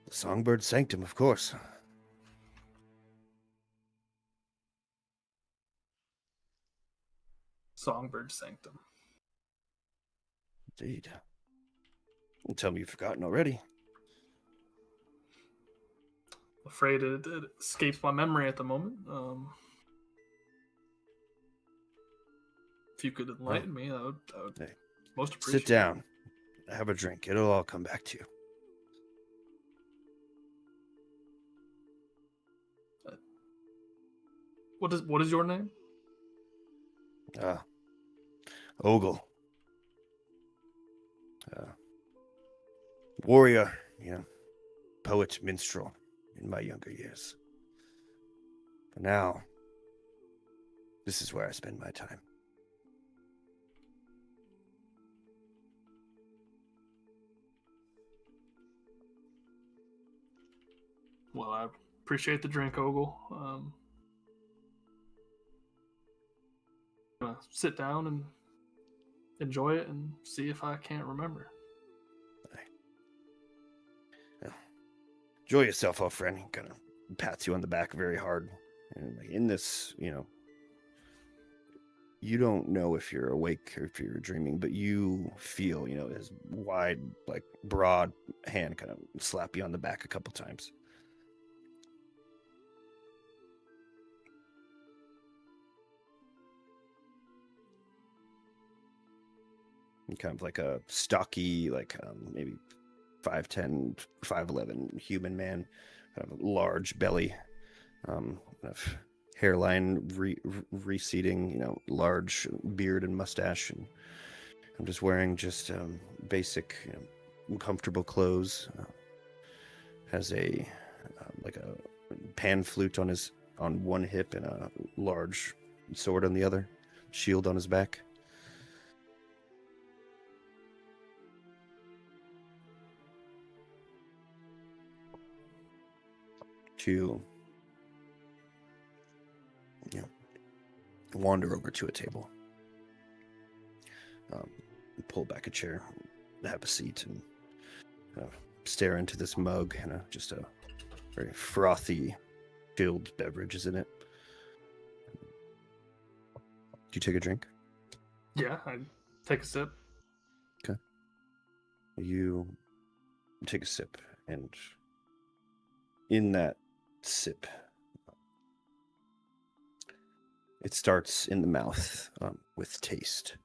The Songbird Sanctum, of course. Songbird Sanctum. Indeed. Tell me you've forgotten already. Afraid it escapes my memory at the moment. If you could enlighten me, I would Hey, most appreciate. Sit down. Have a drink. It'll all come back to you. What is your name? Ogle. Warrior, poet, minstrel in my younger years. But now, this is where I spend my time. Well, I appreciate the drink, Ogle. Gonna sit down and enjoy it and see if I can't remember. Enjoy yourself, old friend. He kind of pats you on the back very hard. And in this, you don't know if you're awake or if you're dreaming, but you feel, his wide, like, broad hand kind of slap you on the back a couple times. Kind of like a stocky, like maybe 5'10", 5'11" human man, kind of a large belly, kind of hairline receding, large beard and mustache, and I'm just wearing just basic comfortable clothes. Has a like a pan flute on one hip and a large sword on the other, shield on his back. To wander over to a table, pull back a chair, have a seat, and stare into this mug and just a very frothy, chilled beverage is in it. Do you take a drink? Yeah, I take a sip. Okay. You take a sip, and in that sip, it starts in the mouth with taste,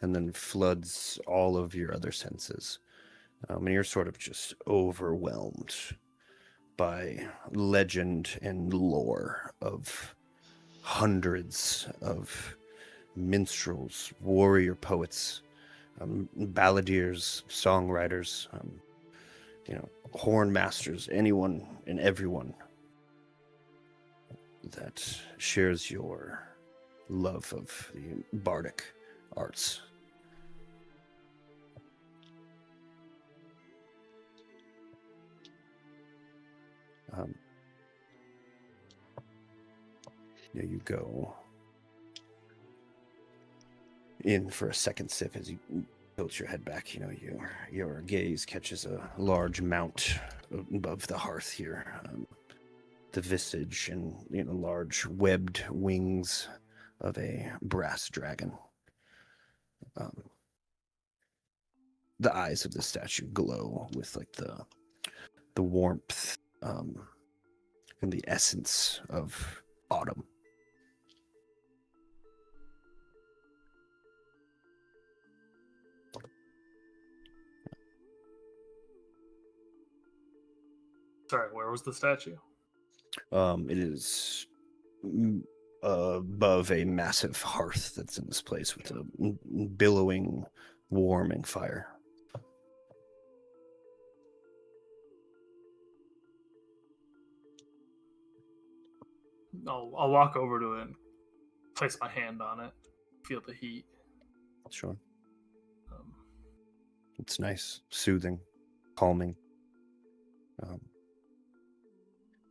and then floods all of your other senses. And you're sort of just overwhelmed by legend and lore of hundreds of minstrels, warrior poets, balladeers, songwriters, horn masters, anyone and everyone that shares your love of the bardic arts. You go in for a second sip as you tilt your head back. Your gaze catches a large mount above the hearth here. The visage and large webbed wings of a brass dragon. The eyes of the statue glow with like the warmth and the essence of autumn. Sorry, where was the statue? It is above a massive hearth that's in this place with a billowing, warming fire. I'll walk over to it and place my hand on it, feel the heat. Sure. It's nice, soothing, calming.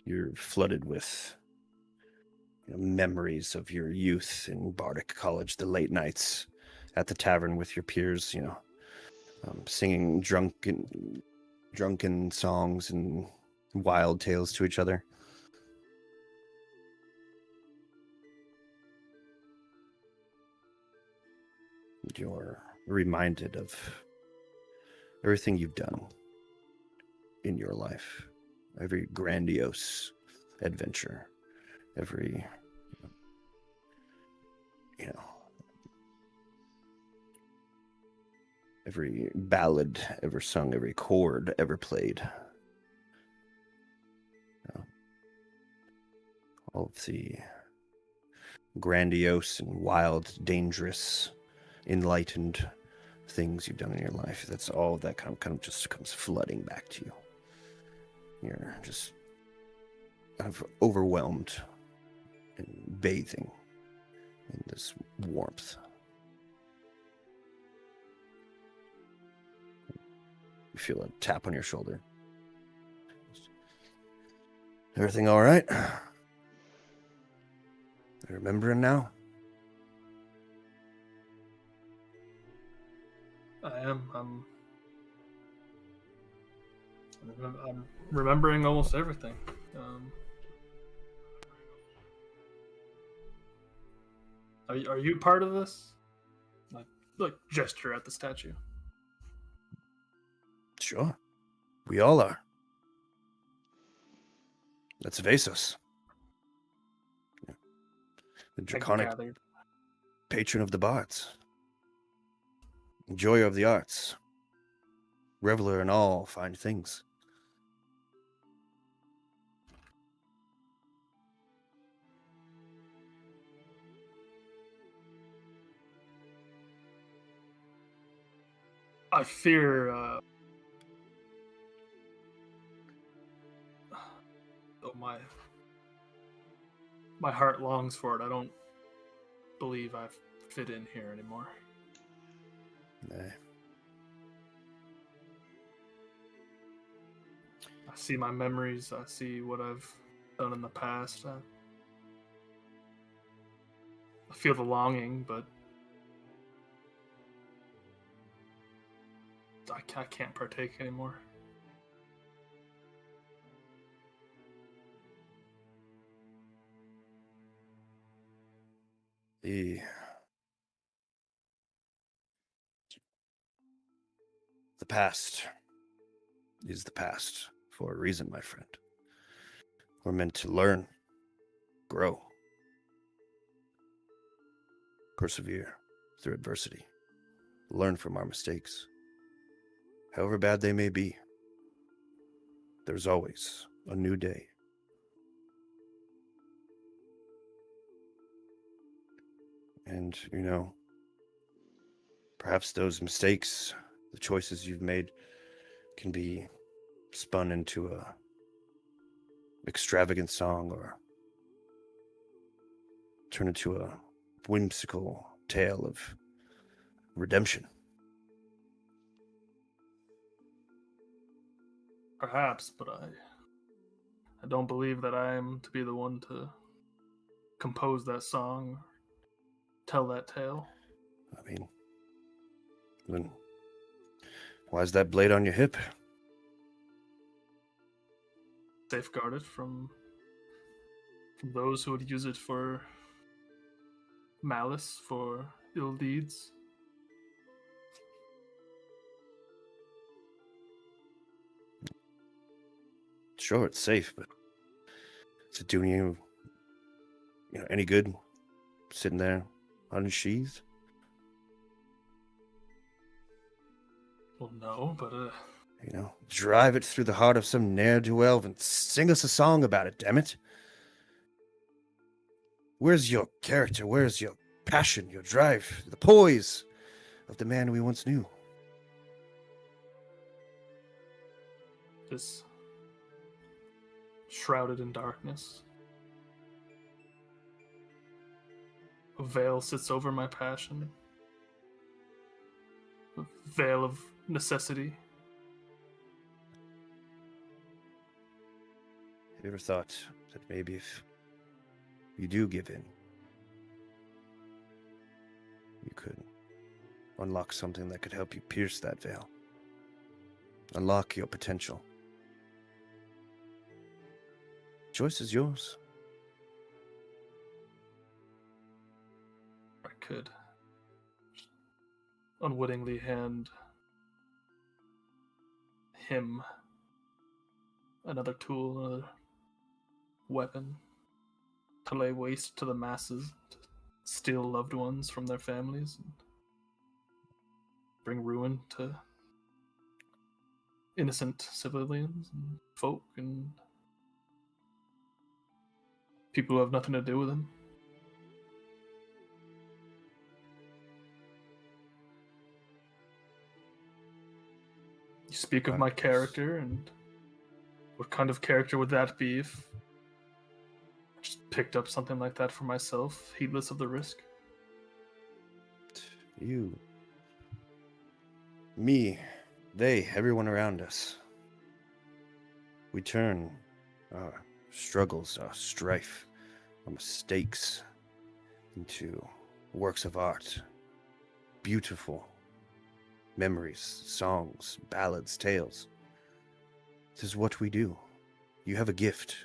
You're flooded with memories of your youth in Bardic College, the late nights at the tavern with your peers, singing drunken songs and wild tales to each other. You're reminded of everything you've done in your life, every grandiose adventure, every every ballad ever sung, every chord ever played. All of the grandiose and wild, dangerous, enlightened things you've done in your life. That's all that kind of just comes flooding back to you. You're just kind of overwhelmed and bathing in this warmth. You feel a tap on your shoulder. Everything all right? You remembering now? I am. I'm remembering almost everything. Are you part of this? Like gesture at the statue. Sure. We all are. That's Vasos. The draconic patron of the bards. Enjoyer of the arts. Reveler in all fine things. I fear my heart longs for it. I don't believe I fit in here anymore. Aye. I see my memories. I see what I've done in the past. I feel the longing, but I can't partake anymore. The past is the past for a reason, my friend. We're meant to learn, grow, persevere through adversity, learn from our mistakes. However bad they may be, there's always a new day. And, perhaps those mistakes, the choices you've made, can be spun into a extravagant song or turn into a whimsical tale of redemption. Perhaps, but I don't believe that I am to be the one to compose that song, tell that tale. I mean, then why is that blade on your hip? Safeguard it from those who would use it for malice, for ill deeds. Sure, it's safe, but is it doing you, any good sitting there unsheathed? Well, no, but Drive it through the heart of some ne'er-do-well and sing us a song about it, damn it. Where's your character? Where's your passion, your drive, the poise of the man we once knew? is shrouded in darkness. A veil sits over my passion. A veil of necessity. Have you ever thought that maybe if you do give in, you could unlock something that could help you pierce that veil? Unlock your potential. Choice is yours. I could unwittingly hand him another tool, another weapon to lay waste to the masses, to steal loved ones from their families, and bring ruin to innocent civilians and folk and people who have nothing to do with him. You speak of my character, and what kind of character would that be if I just picked up something like that for myself, heedless of the risk? You, me, they, everyone around us. We turn our struggles, our strife, our mistakes into works of art, beautiful memories, songs, ballads, tales. This is what we do. You have a gift.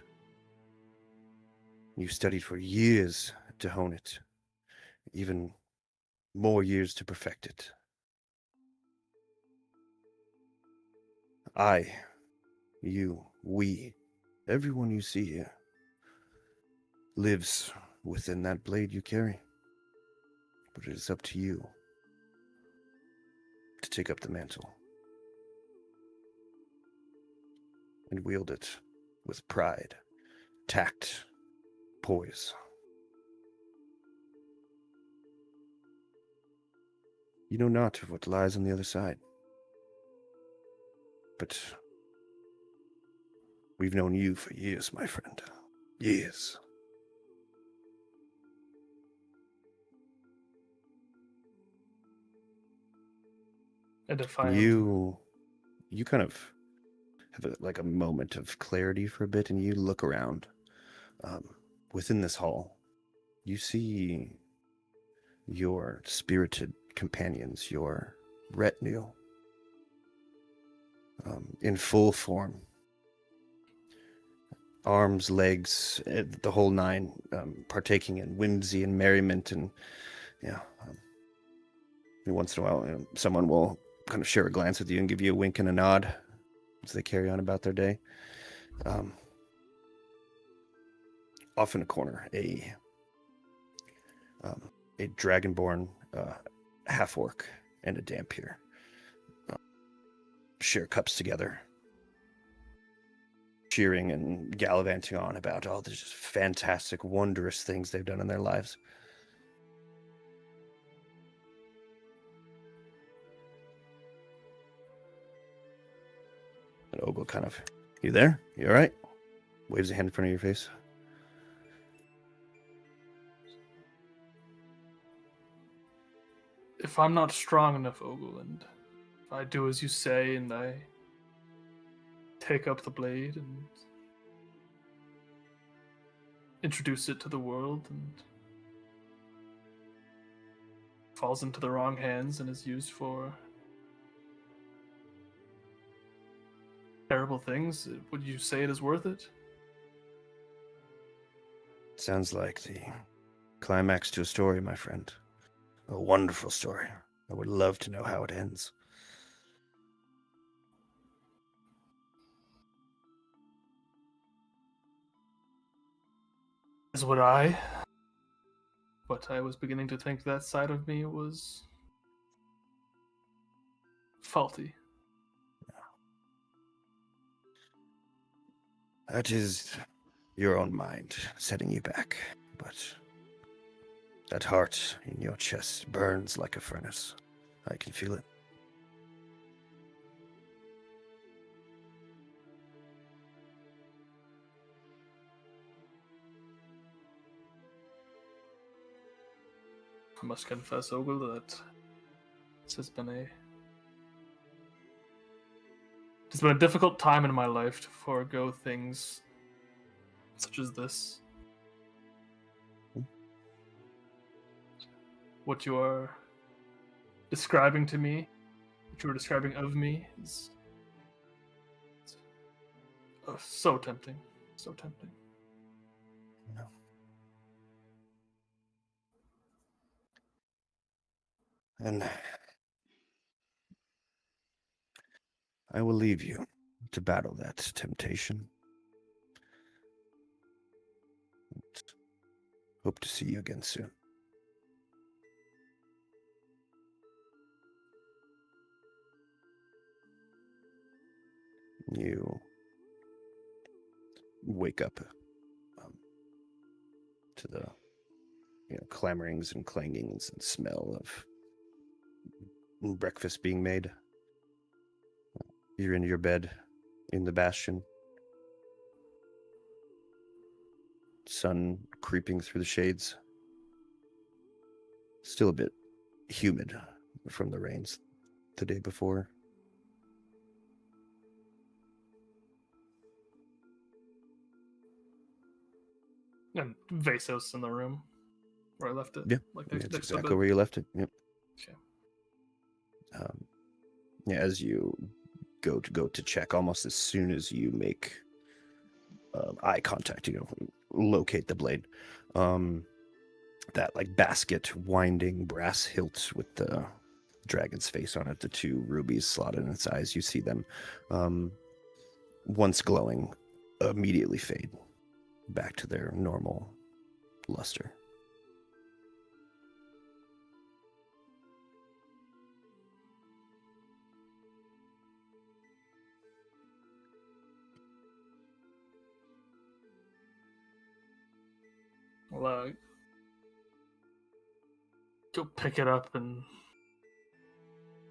You studied for years to hone it, even more years to perfect it. I, you, we, everyone you see here lives within that blade you carry. But it is up to you to take up the mantle and wield it with pride, tact, poise. You know not of what lies on the other side, but we've known you for years, my friend. Years. And if I am, You kind of have a moment of clarity for a bit, and you look around. Within this hall, you see your spirited companions, your retinue, in full form. Arms, legs, the whole nine, partaking in whimsy and merriment, and every once in a while, someone will kind of share a glance with you and give you a wink and a nod as they carry on about their day. Off in a corner, a dragonborn half-orc and a Dampier share cups together, cheering and gallivanting on about all the just fantastic, wondrous things they've done in their lives. And Ogle kind of, you there? You all right? Waves a hand in front of your face. if I'm not strong enough, Ogle, and if I do as you say and I take up the blade and introduce it to the world and falls into the wrong hands and is used for terrible things, would you say it is worth it? Sounds like the climax to a story, my friend. A wonderful story. I would love to know how it ends. As would I. But I was beginning to think that side of me was faulty. That is your own mind setting you back, but that heart in your chest burns like a furnace. I can feel it. I must confess, Ogle, that this has been it's been a difficult time in my life to forego things such as this. What you are describing to me, what you are describing of me, is so tempting. So tempting. No. And I will leave you to battle that temptation. Hope to see you again soon. You wake up to the clamorings and clangings and smell of breakfast being made. You're in your bed in the bastion. Sun creeping through the shades. Still a bit humid from the rains the day before. And Vasos in the room where I left it. Yeah, like that's next to exactly the where you left it. Yep. Okay. As you go to check, almost as soon as you make eye contact, locate the blade. That basket winding brass hilt with the dragon's face on it, the two rubies slotted in its eyes, you see them once glowing immediately fade back to their normal luster. Well, go pick it up and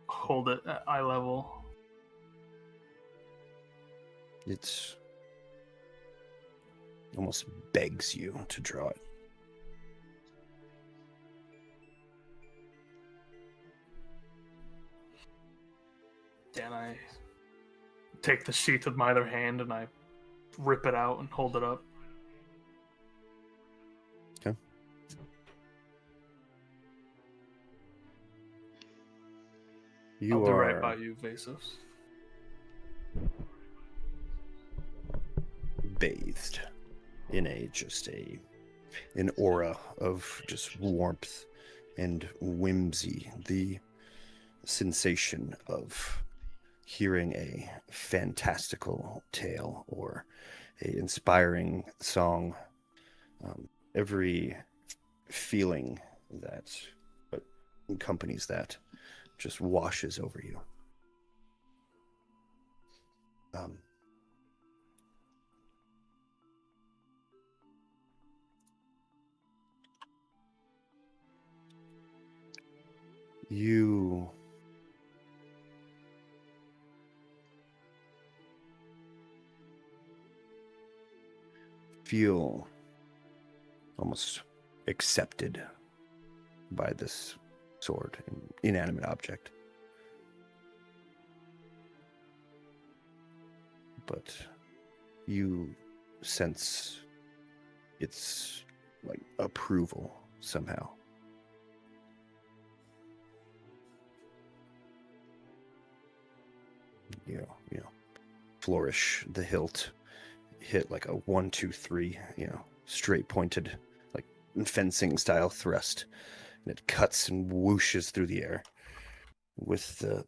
hold it at eye level. It almost begs you to draw it. And I take the sheath with my other hand and I rip it out and hold it up. Okay. You I'll do right are by you, Vasos. bathed in an aura of just warmth and whimsy, the sensation of hearing a fantastical tale or an inspiring song. Every feeling that accompanies that just washes over you. You feel almost accepted by this sword, an inanimate object. But you sense its like approval somehow. You know, flourish the hilt, hit like a 1, 2, 3, straight pointed, like fencing style thrust, and it cuts and whooshes through the air with the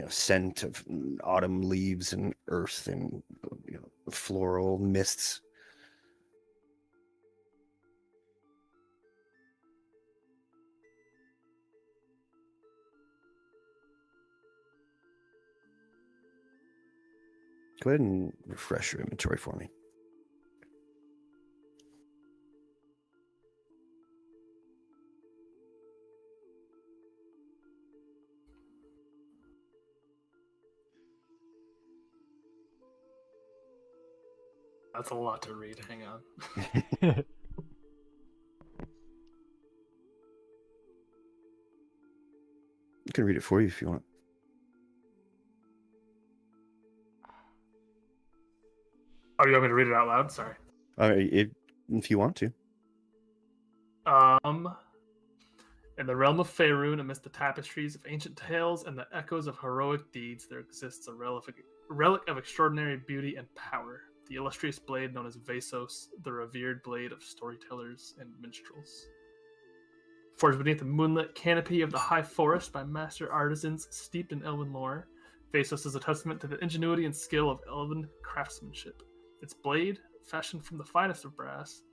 scent of autumn leaves and earth and floral mists. Go ahead and refresh your inventory for me. That's a lot to read. Hang on. I can read it for you if you want. Oh, you want me to read it out loud? Sorry. If you want to. In the realm of Faerun, amidst the tapestries of ancient tales and the echoes of heroic deeds, there exists a relic of extraordinary beauty and power. The illustrious blade known as Vasos, the revered blade of storytellers and minstrels. Forged beneath the moonlit canopy of the high forest by master artisans steeped in elven lore, Vasos is a testament to the ingenuity and skill of elven craftsmanship. Its blade, fashioned from the finest of brass,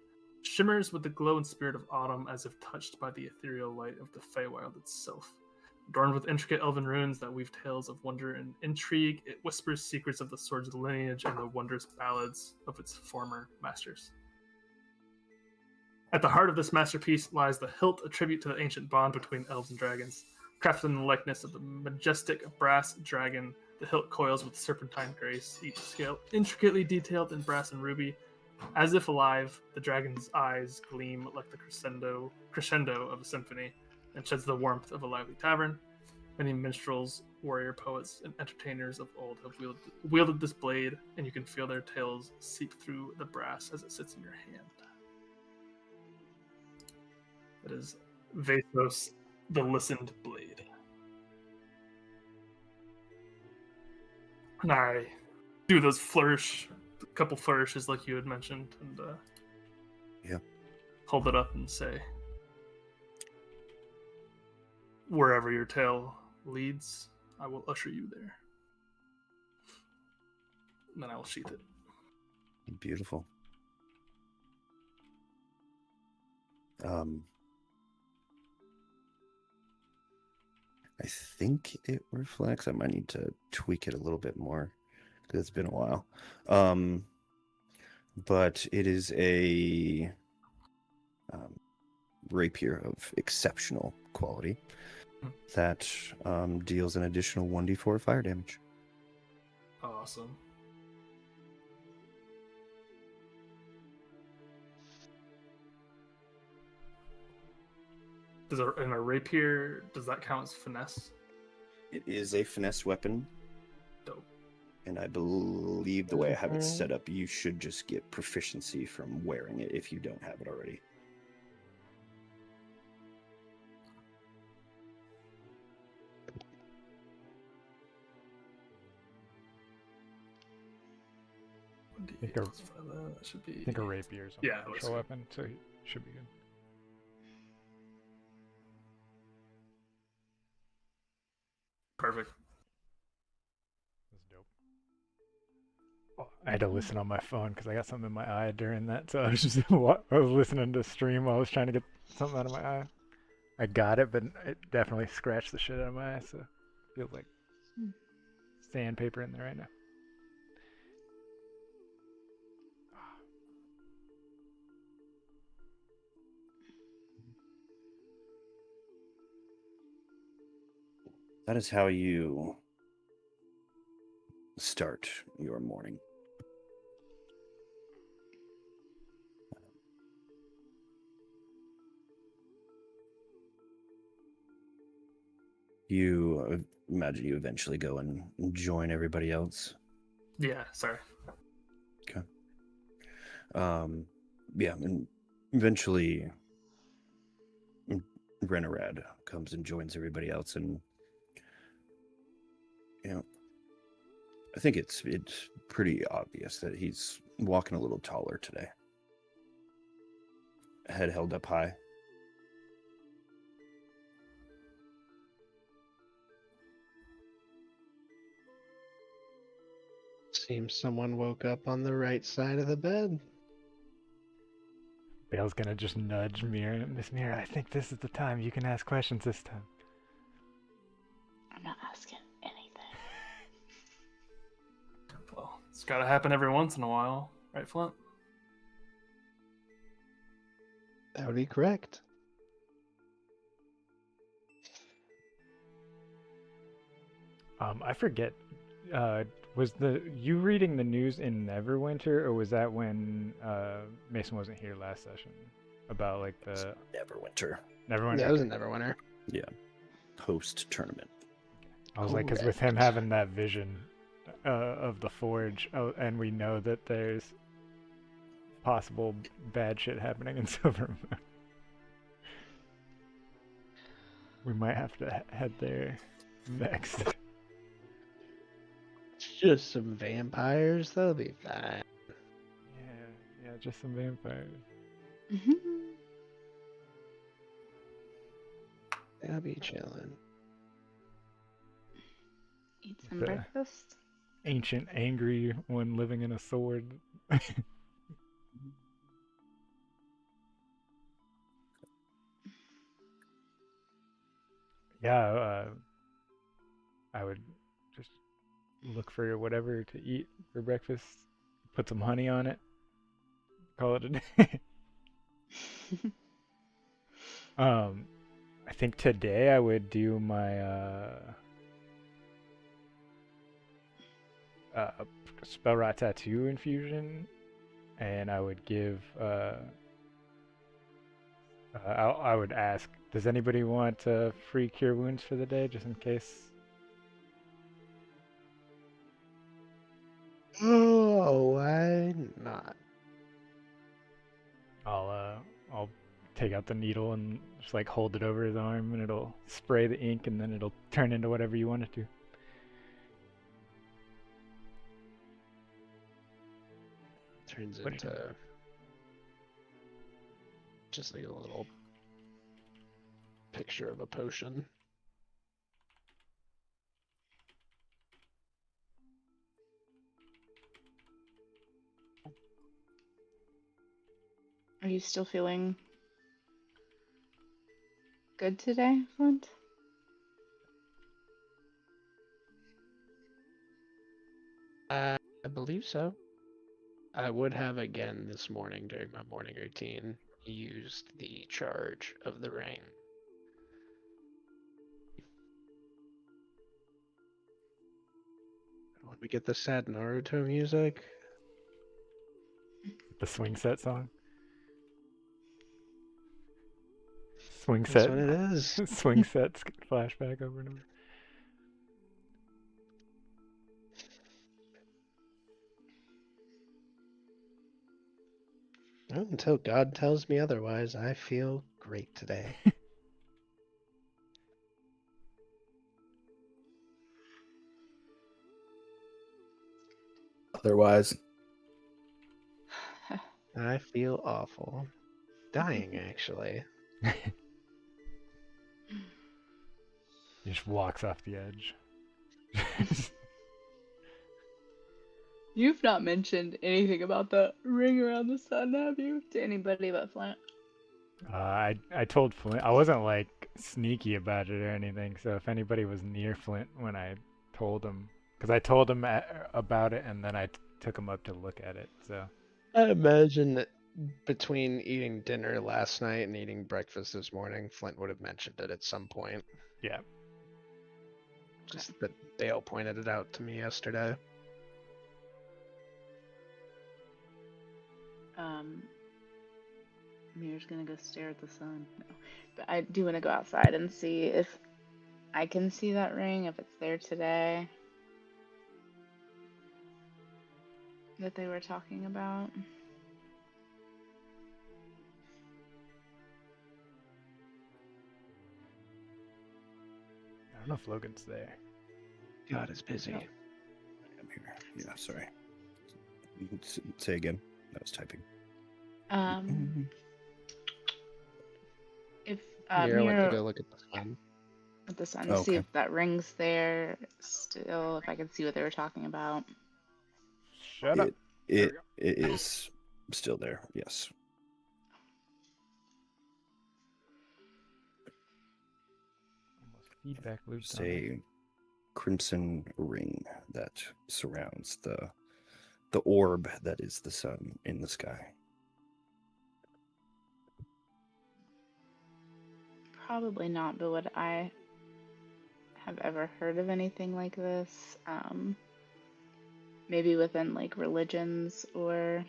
shimmers with the glow and spirit of autumn as if touched by the ethereal light of the Feywild itself. Adorned with intricate elven runes that weave tales of wonder and intrigue, it whispers secrets of the sword's lineage and the wondrous ballads of its former masters. At the heart of this masterpiece lies the hilt, a tribute to the ancient bond between elves and dragons. Crafted in the likeness of the majestic brass dragon, the hilt coils with serpentine grace, each scale intricately detailed in brass and ruby. As if alive, the dragon's eyes gleam like the crescendo of a symphony, and sheds the warmth of a lively tavern. Many minstrels, warrior poets, and entertainers of old have wielded this blade, and you can feel their tales seep through the brass as it sits in your hand. It is Vasos, the listened blade. And I do those couple flourishes like you had mentioned, and hold it up and say, wherever your tale leads, I will usher you there. And then I will sheath it. Beautiful. I think it reflects. I might need to tweak it a little bit more because it's been a while. But it is a rapier of exceptional quality that deals an additional 1d4 fire damage. Awesome. In a rapier, does that count as finesse? It is a finesse weapon. Dope. And I believe the way I have it Mhm. set up, you should just get proficiency from wearing it if you don't have it already. think a- That should be. I think a rapier is a Yeah, martial let's go. weapon, so he should be good. Perfect. That's dope. Oh, I had to listen on my phone because I got something in my eye during that, so I was just I was listening to stream while I was trying to get something out of my eye. I got it, but it definitely scratched the shit out of my eye, so it feels like sandpaper in there right now. That is how you start your morning. You imagine you eventually go and join everybody else. Yeah, sorry. Okay. Yeah, and eventually Renorad comes and joins everybody else, and I think it's pretty obvious that he's walking a little taller today. Head held up high. Seems someone woke up on the right side of the bed. Bale's gonna just nudge Mira. Miss Mira, I think this is the time. You can ask questions this time. I'm not asking anything. Well, it's got to happen every once in a while, right, Flint? That would be correct. I forget. Was you reading the news in Neverwinter, or was that when Mason wasn't here last session? About like the Neverwinter. Neverwinter. That was a Okay. Neverwinter. Yeah. Post tournament. I was like, because with him Correct. having that vision of the forge, and we know that there's possible bad shit happening in Silvermoon, we might have to head there next. Just some vampires, they'll be fine. Yeah, just some vampires. They'll be chilling. Eat some The breakfast. ancient, angry one living in a sword. Yeah, I would just look for whatever to eat for breakfast. Put some honey on it. Call it a day. I think today I would do my spell rot tattoo infusion, and I would give I would ask, does anybody want free cure wounds for the day, just in case? Oh, why not? I'll take out the needle and just like hold it over his arm, and it'll spray the ink, and then it'll turn into whatever you want it to. Turns What do you into just like a little picture of a potion. Are you still feeling good today, Flint? I believe so. I would have again this morning during my morning routine used the charge of the ring. When we get the sad Naruto music, The swing set song. Swing that's set. what it is. Swing sets flashback over and over. Well, until God tells me otherwise, I feel great today. Otherwise, I feel awful. Dying, actually. He just walks off the edge. You've not mentioned anything about the ring around the sun, have you? To anybody but Flint? I told Flint I wasn't like sneaky about it or anything. So if anybody was near Flint when I told him, because I told him about it and then I took him up to look at it. So I imagine that between eating dinner last night and eating breakfast this morning, Flint would have mentioned it at some point. yeah, Just that Dale pointed it out to me yesterday. Mir's gonna go stare at the sun. No. But I do want to go outside and see if I can see that ring, if it's there today. That they were talking about. I don't know if Logan's there. God is busy. No. I'm here. Yeah, sorry. You can say again. I was typing. If Mira went to Mira go look at the sun. at the sun, Oh, see okay. if that ring's there still, if I can see what they were talking about. Shut up. It is still there. Yes. Almost feedback loops. It's a crimson ring that surrounds the orb that is the sun in the sky. Probably not, but would I have ever heard of anything like this? Maybe within like religions or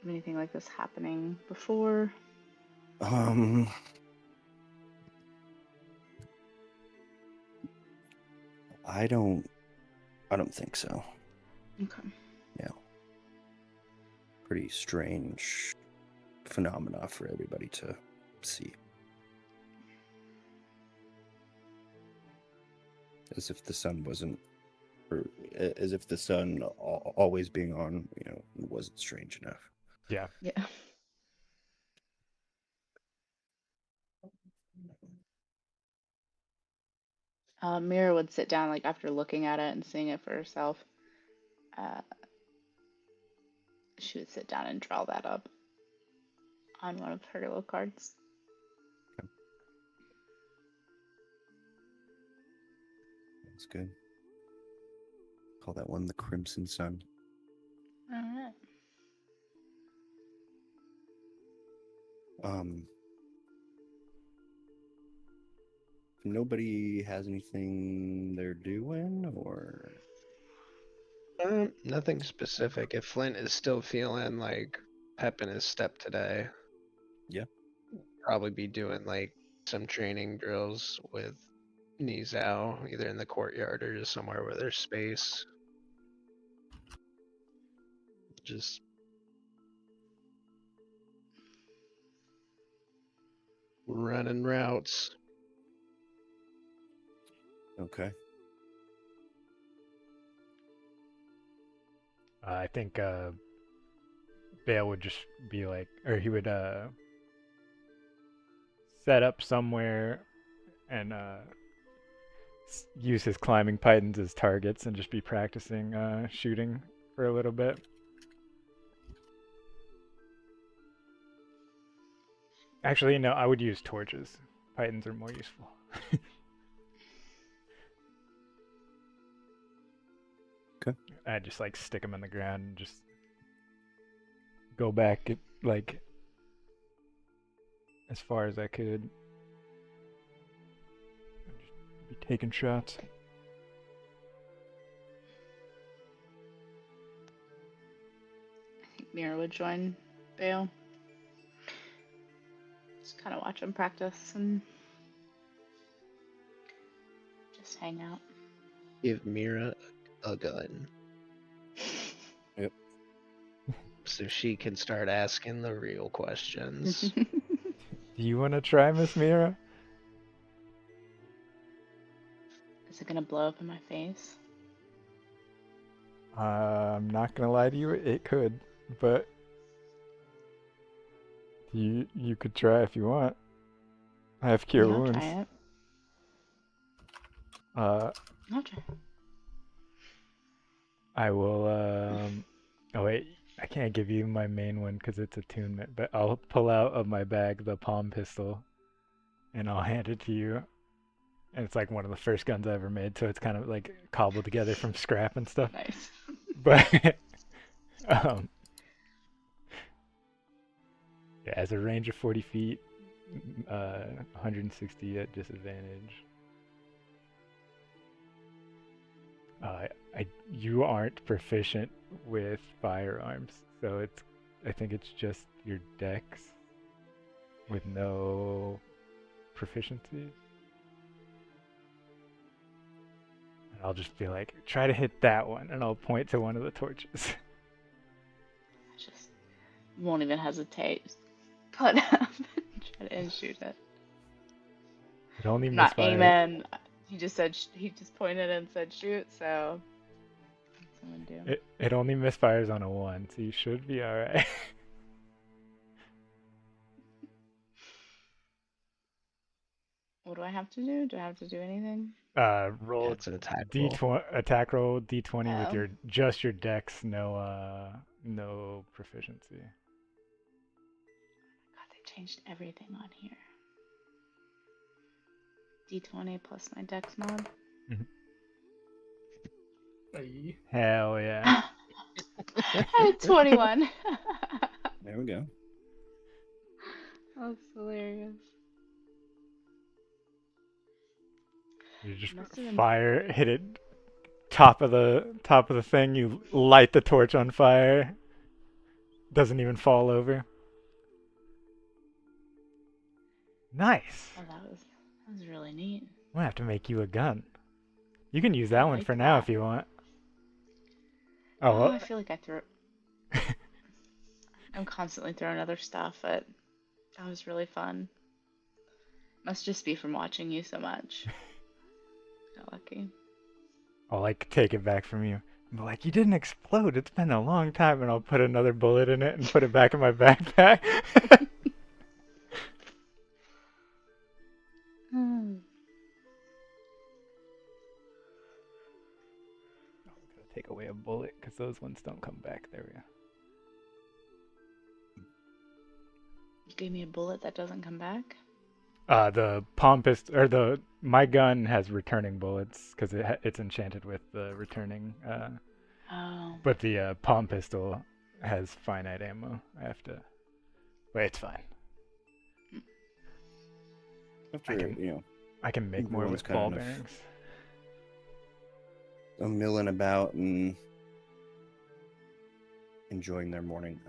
anything like this happening before. I don't think so. Okay. Yeah. Pretty strange phenomena for everybody to see. As if the sun wasn't, or as if the sun always being on, wasn't strange enough. Yeah. Yeah. Mira would sit down like after looking at it and seeing it for herself. She would sit down and draw that up on one of her little cards. That's good. Call that one the Crimson Sun. All right. Nobody has anything they're doing, or Nothing specific. If Flint is still feeling like pep in his step today, yeah, probably be doing like some training drills with Nizao, either in the courtyard or just somewhere where there's space. Just running routes. okay. I think Bale would just be like, or he would set up somewhere and use his climbing pythons as targets and just be practicing shooting for a little bit. Actually, no, I would use torches. Pythons are more useful. Okay. I'd just like stick them in the ground and just go back like as far as I could. Just be taking shots. I think Mira would join Bale. Just kind of watch him practice and just hang out. Give Mira a gun Yep. so she can start asking the real questions. Do you want to try, Miss Mira? Is it gonna blow up in my face? I'm not gonna lie to you, it could, but you could try if you want. I have cure Yeah, I'll wounds. try it. Uh, I'll try. I will. Oh wait, I can't give you my main one because it's attunement. But I'll pull out of my bag the palm pistol, and I'll hand it to you. And it's like one of the first guns I ever made, so it's kind of like cobbled together from scrap and stuff. Nice. But um, yeah, as a range of 40 feet, 160 at disadvantage. You aren't proficient with firearms, so I think it's just your dex with no proficiencies. And I'll just be like, try to hit that one, and I'll point to one of the torches. Just won't even hesitate. Put up and try to shoot it. It only Not misfires. aiming. He just said he just pointed and said shoot. So what's someone do? It only misfires on a 1, so you should be alright. What do I have to do? Do I have to do anything? Roll That's an attack roll. D20 attack roll D20 with Oh. your just your dex, no proficiency. God, they changed everything on here. D20 plus my dex mod. Aye. Hell yeah. I had 21. There we go. That's hilarious. You just Must have been- fire, hit it top of the thing, you light the torch on fire. Doesn't even fall over. Nice. Oh, that was really neat. I'm gonna have to make you a gun. You can use that I one like for now that. if you want. Oh, Oh, I feel like I threw. I'm constantly throwing other stuff, but that was really fun. Must just be from watching you so much. Got lucky. I'll like take it back from you. But like, you didn't explode. It's been a long time, and I'll put another bullet in it and put it back in my backpack. Take away a bullet because those ones don't come back. There we go. You gave me a bullet that doesn't come back. The palm pistol or my gun has returning bullets because it's enchanted with the returning. Oh. But the palm pistol has finite ammo. I have to. But it's fine. After, I can make more Everyone's with ball kind of- bearings. milling about and enjoying their morning.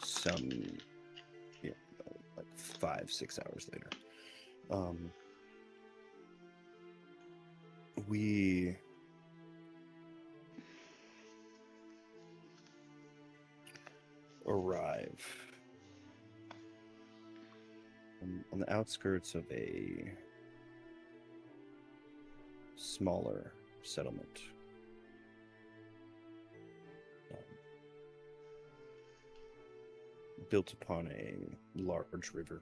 Some, like 5-6 hours later, we arrive on the outskirts of a smaller settlement. Built upon a large river.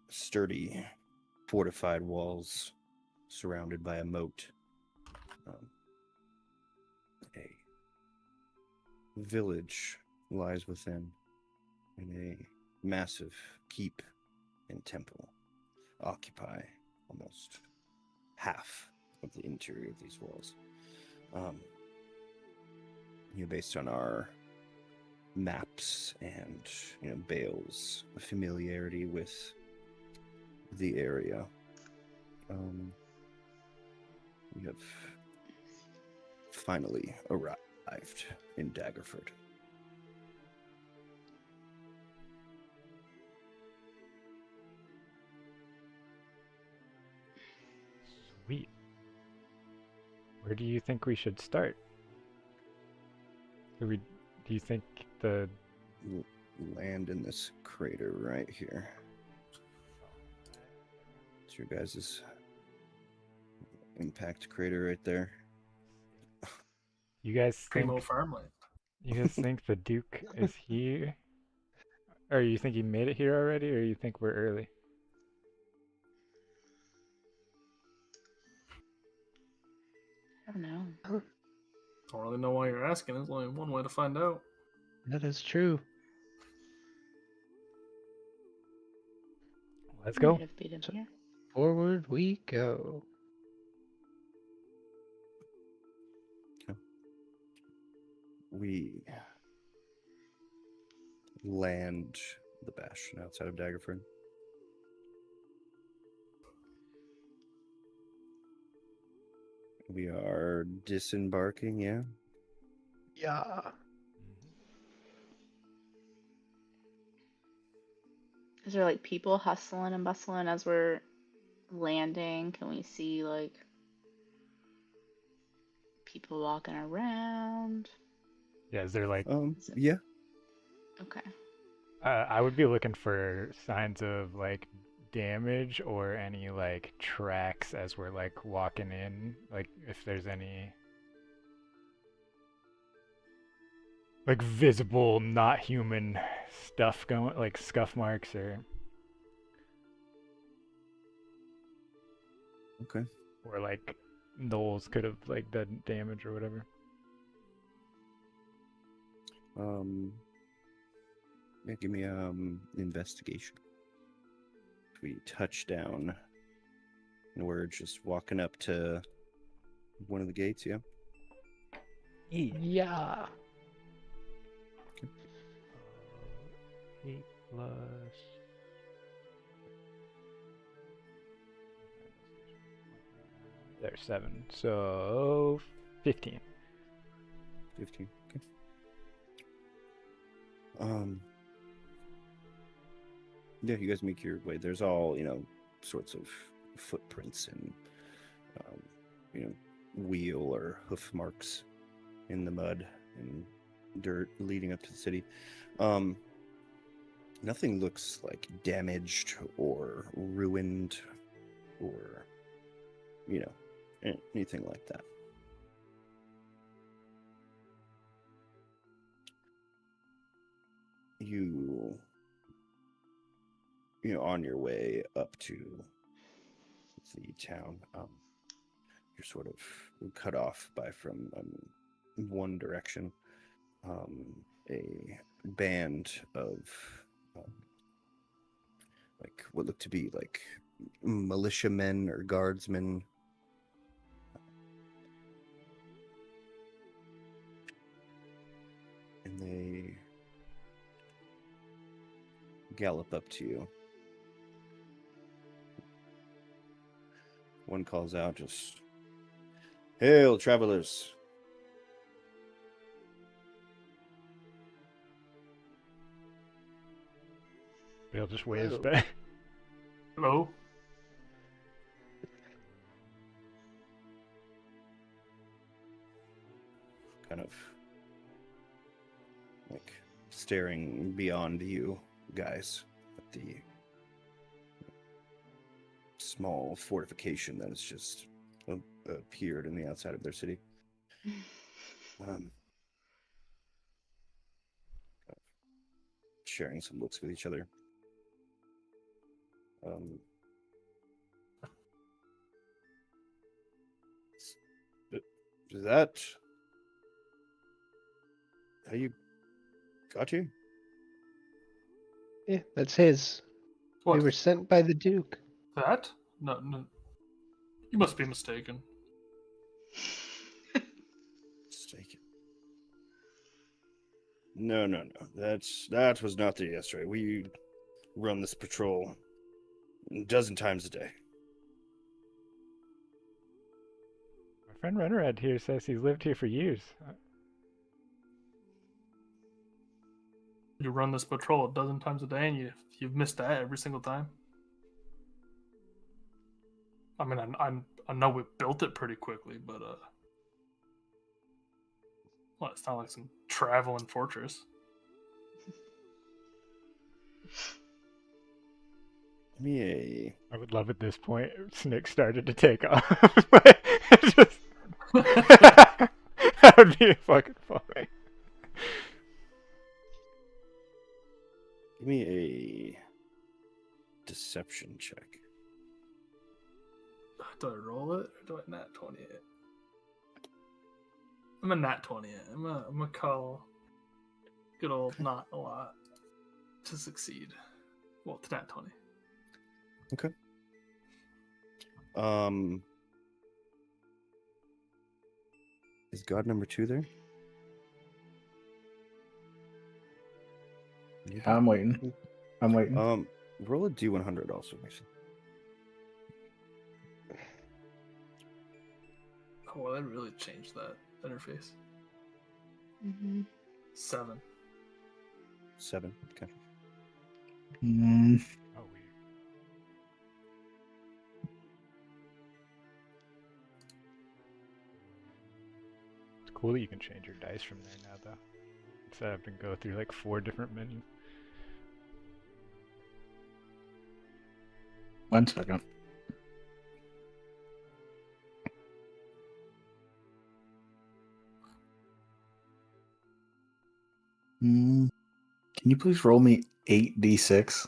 Sturdy, fortified walls surrounded by a moat. A village lies within, and a massive keep and temple occupy almost half of the interior of these walls. Based on our maps and Bale's familiarity with the area, we have finally arrived in Daggerford. Sweet. Where do you think we should start? Do you think the Land in this crater right here. It's your guys' impact crater right there. you guys think Primo farmland. you guys think the Duke is here? Or you think he made it here already, or you think we're early? I don't know. Don't really know why you're asking. There's only one way to find out. That is true. Let's I go. might have beat him So- here. Forward we go. We land the bastion outside of Daggerford. We are disembarking, yeah? Yeah. Is there like people hustling and bustling as we're landing? Can we see like people walking around? Yeah, is there like Is it- Yeah. Okay. I would be looking for signs of like damage or any like tracks as we're like walking in, like if there's any like visible not human stuff going, like scuff marks Okay. or like Knowles could have like done damage or whatever. Yeah, give me investigation. We touch down and we're just walking up to one of the gates, yeah? Yeah. 8 plus there's 7, so 15. 15. Okay. Yeah, you guys make your way. There's all, sorts of footprints and, wheel or hoof marks in the mud and dirt leading up to the city. Nothing looks like damaged or ruined or, anything like that. On your way up to the town, you're sort of cut off by from one direction. A band of like what look to be like militiamen or guardsmen. And they gallop up to you. One calls out, just, "Hail, travelers!" Bill just waves Hello. back. Hello? Kind of like staring beyond you guys at the small fortification that has just appeared in the outside of their city. Sharing some looks with each other. Is that how you got here? Yeah, that's his. What? We were sent by the Duke. That? No, no. You must be mistaken. Mistaken. No. That was not there yesterday. We run this patrol a dozen times a day. My friend Renred here says he's lived here for years. You run this patrol a dozen times a day, and you've missed that every single time. I mean, I know we built it pretty quickly, but well, it's not like some traveling fortress. Give me I would love at this point if Snick started to take off. Just... that would be fucking funny. give me a deception check. Do I roll it or do I nat 20 it? I'm a nat 20 it. I'm gonna call good old not a lot to succeed. Well, to nat 20. Okay. Is God number 2 there? I'm waiting. Roll a D100 also, Mason. Oh, well, that really changed that interface. Mm-hmm. 7. 7. Okay. Mm, Oh, weird. It's cool that you can change your dice from there now, though. Instead of having to go through like 4 different menus. 1 second. Can you please roll me 8d6?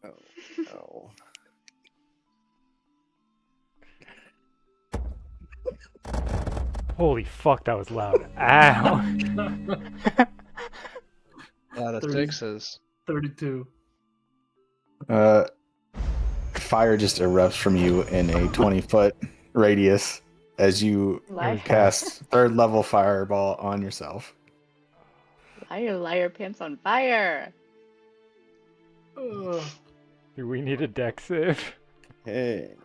Oh, no. Holy fuck, that was loud. Ow! A lot of 30. sixes. 32. Fire just erupts from you in a 20-foot radius as you Life cast third level fireball on yourself. liar pants on fire. Ugh. Do we need a deck save? Hey.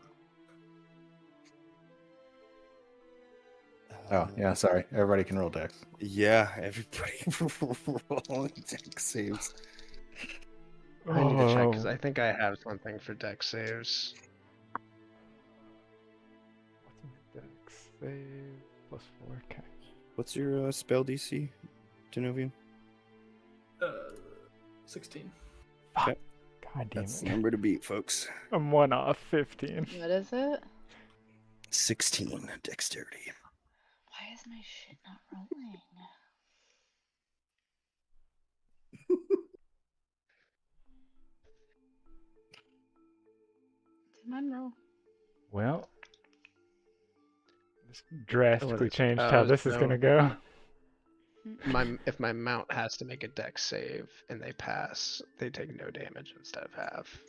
Oh, yeah, sorry. Everybody can roll dex. Yeah, everybody roll deck saves. I need to check because Oh. I think I have something for deck saves. What's in the deck save? +4, okay. What's your spell DC, Denovian? 16. God damn That's the it. number to beat, folks. I'm 1 off 15. What is it? 16 dexterity. Why is my shit not rolling? Come on, roll. Well, this drastically it's- changed oh, how this is no. gonna go. If my mount has to make a deck save and they pass, they take no damage instead of half.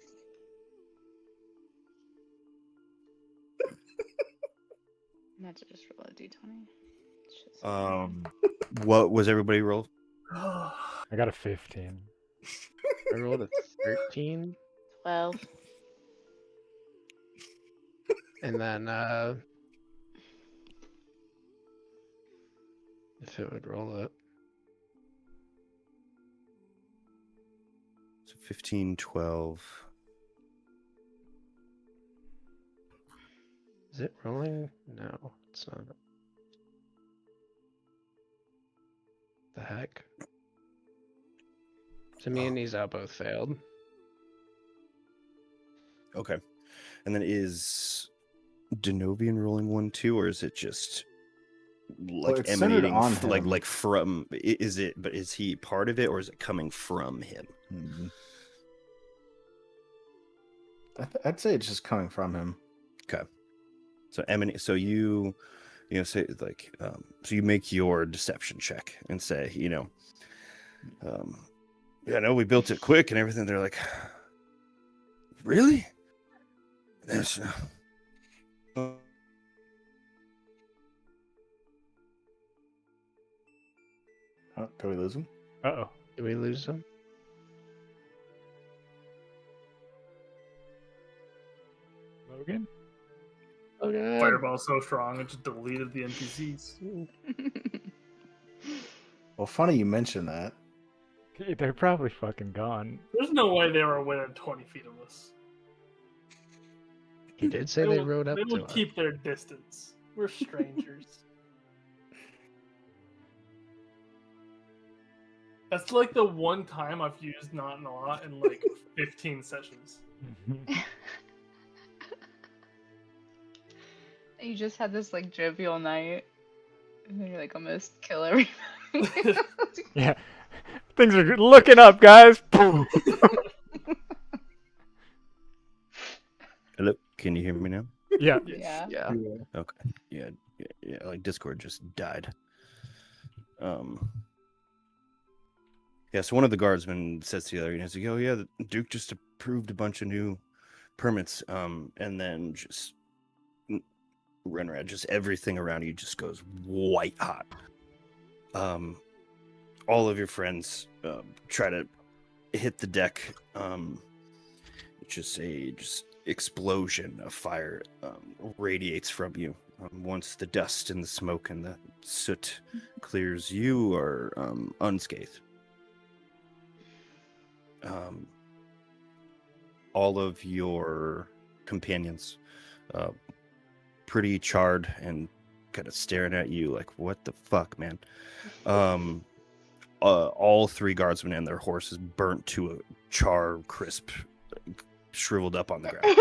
I'm about to just roll a d20. Shit's so annoying. What was everybody roll? I got a 15. I rolled a 13, 12. and then if it would roll it, So 15, 12. is it rolling? No, it's not. The heck? So me and Nizal both failed. Okay. And then is Denovian rolling 1 too, or is it just like it's centered emanating on like him. from is it, but is he part of it or is it coming from him? I'd say it's just coming from him. Okay. So so you say like so you make your deception check and say, yeah, no, we built it quick and everything. They're like, really? There's Oh, did we lose him? Uh-oh. Did we lose them? Logan? Oh god. Fireball's so strong, it just deleted the NPCs. Well, funny you mention that. Okay, they're probably fucking gone. There's no way they were within 20 feet of us. He did say they rode up They to will us. keep their distance. We're strangers. That's like the one time I've used not in a lot in like 15 sessions. You just had this like jovial night, and then you're like almost kill everybody. Yeah. Things are looking up, guys. Hello, can you hear me now? Yeah. Yeah. Yeah. Okay. Yeah. Like Discord just died. Yeah. So one of the guardsmen says to the other, he's like, "Oh yeah, the Duke just approved a bunch of new permits." And then just Renrad, just everything around you just goes white hot. All of your friends try to hit the deck. Just explosion of fire radiates from you. Once the dust and the smoke and the soot clears, you are unscathed. All of your companions, pretty charred and kind of staring at you like, what the fuck, man? All three guardsmen and their horses burnt to a char crisp, shriveled up on the ground.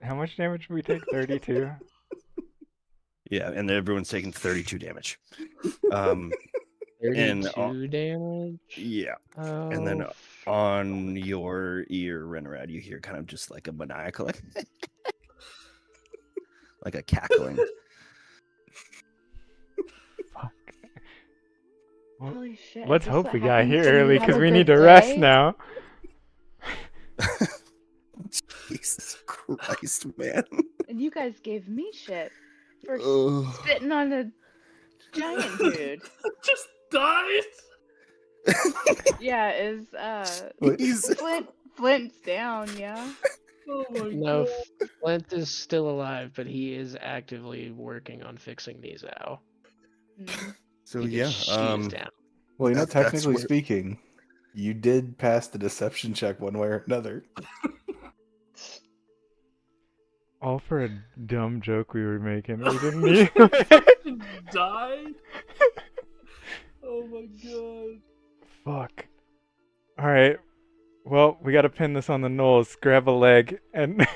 How much damage did we take? 32? Yeah, and everyone's taking 32 damage. 32 damage? Yeah. Oh, And then on your ear, Renrad, you hear kind of just like a maniacal, like a cackling. Fuck. Well, Holy shit. let's is this hope what we got happens here when you early have because a we good need to rest day? now. Jesus Christ, man. And you guys gave me shit for Ugh. spitting on a giant dude. Just died. Yeah, He's Flint's down, yeah. Oh my no, god. Flint is still alive, but he is actively working on fixing these out. Mm. so Because yeah. she is down. Well, you know, That's technically where- speaking, you did pass the deception check one way or another. All for a dumb joke we were making. We didn't need. Fucking died. Oh my god. Fuck. Alright. Well, we gotta pin this on the Knolls. Grab a leg and.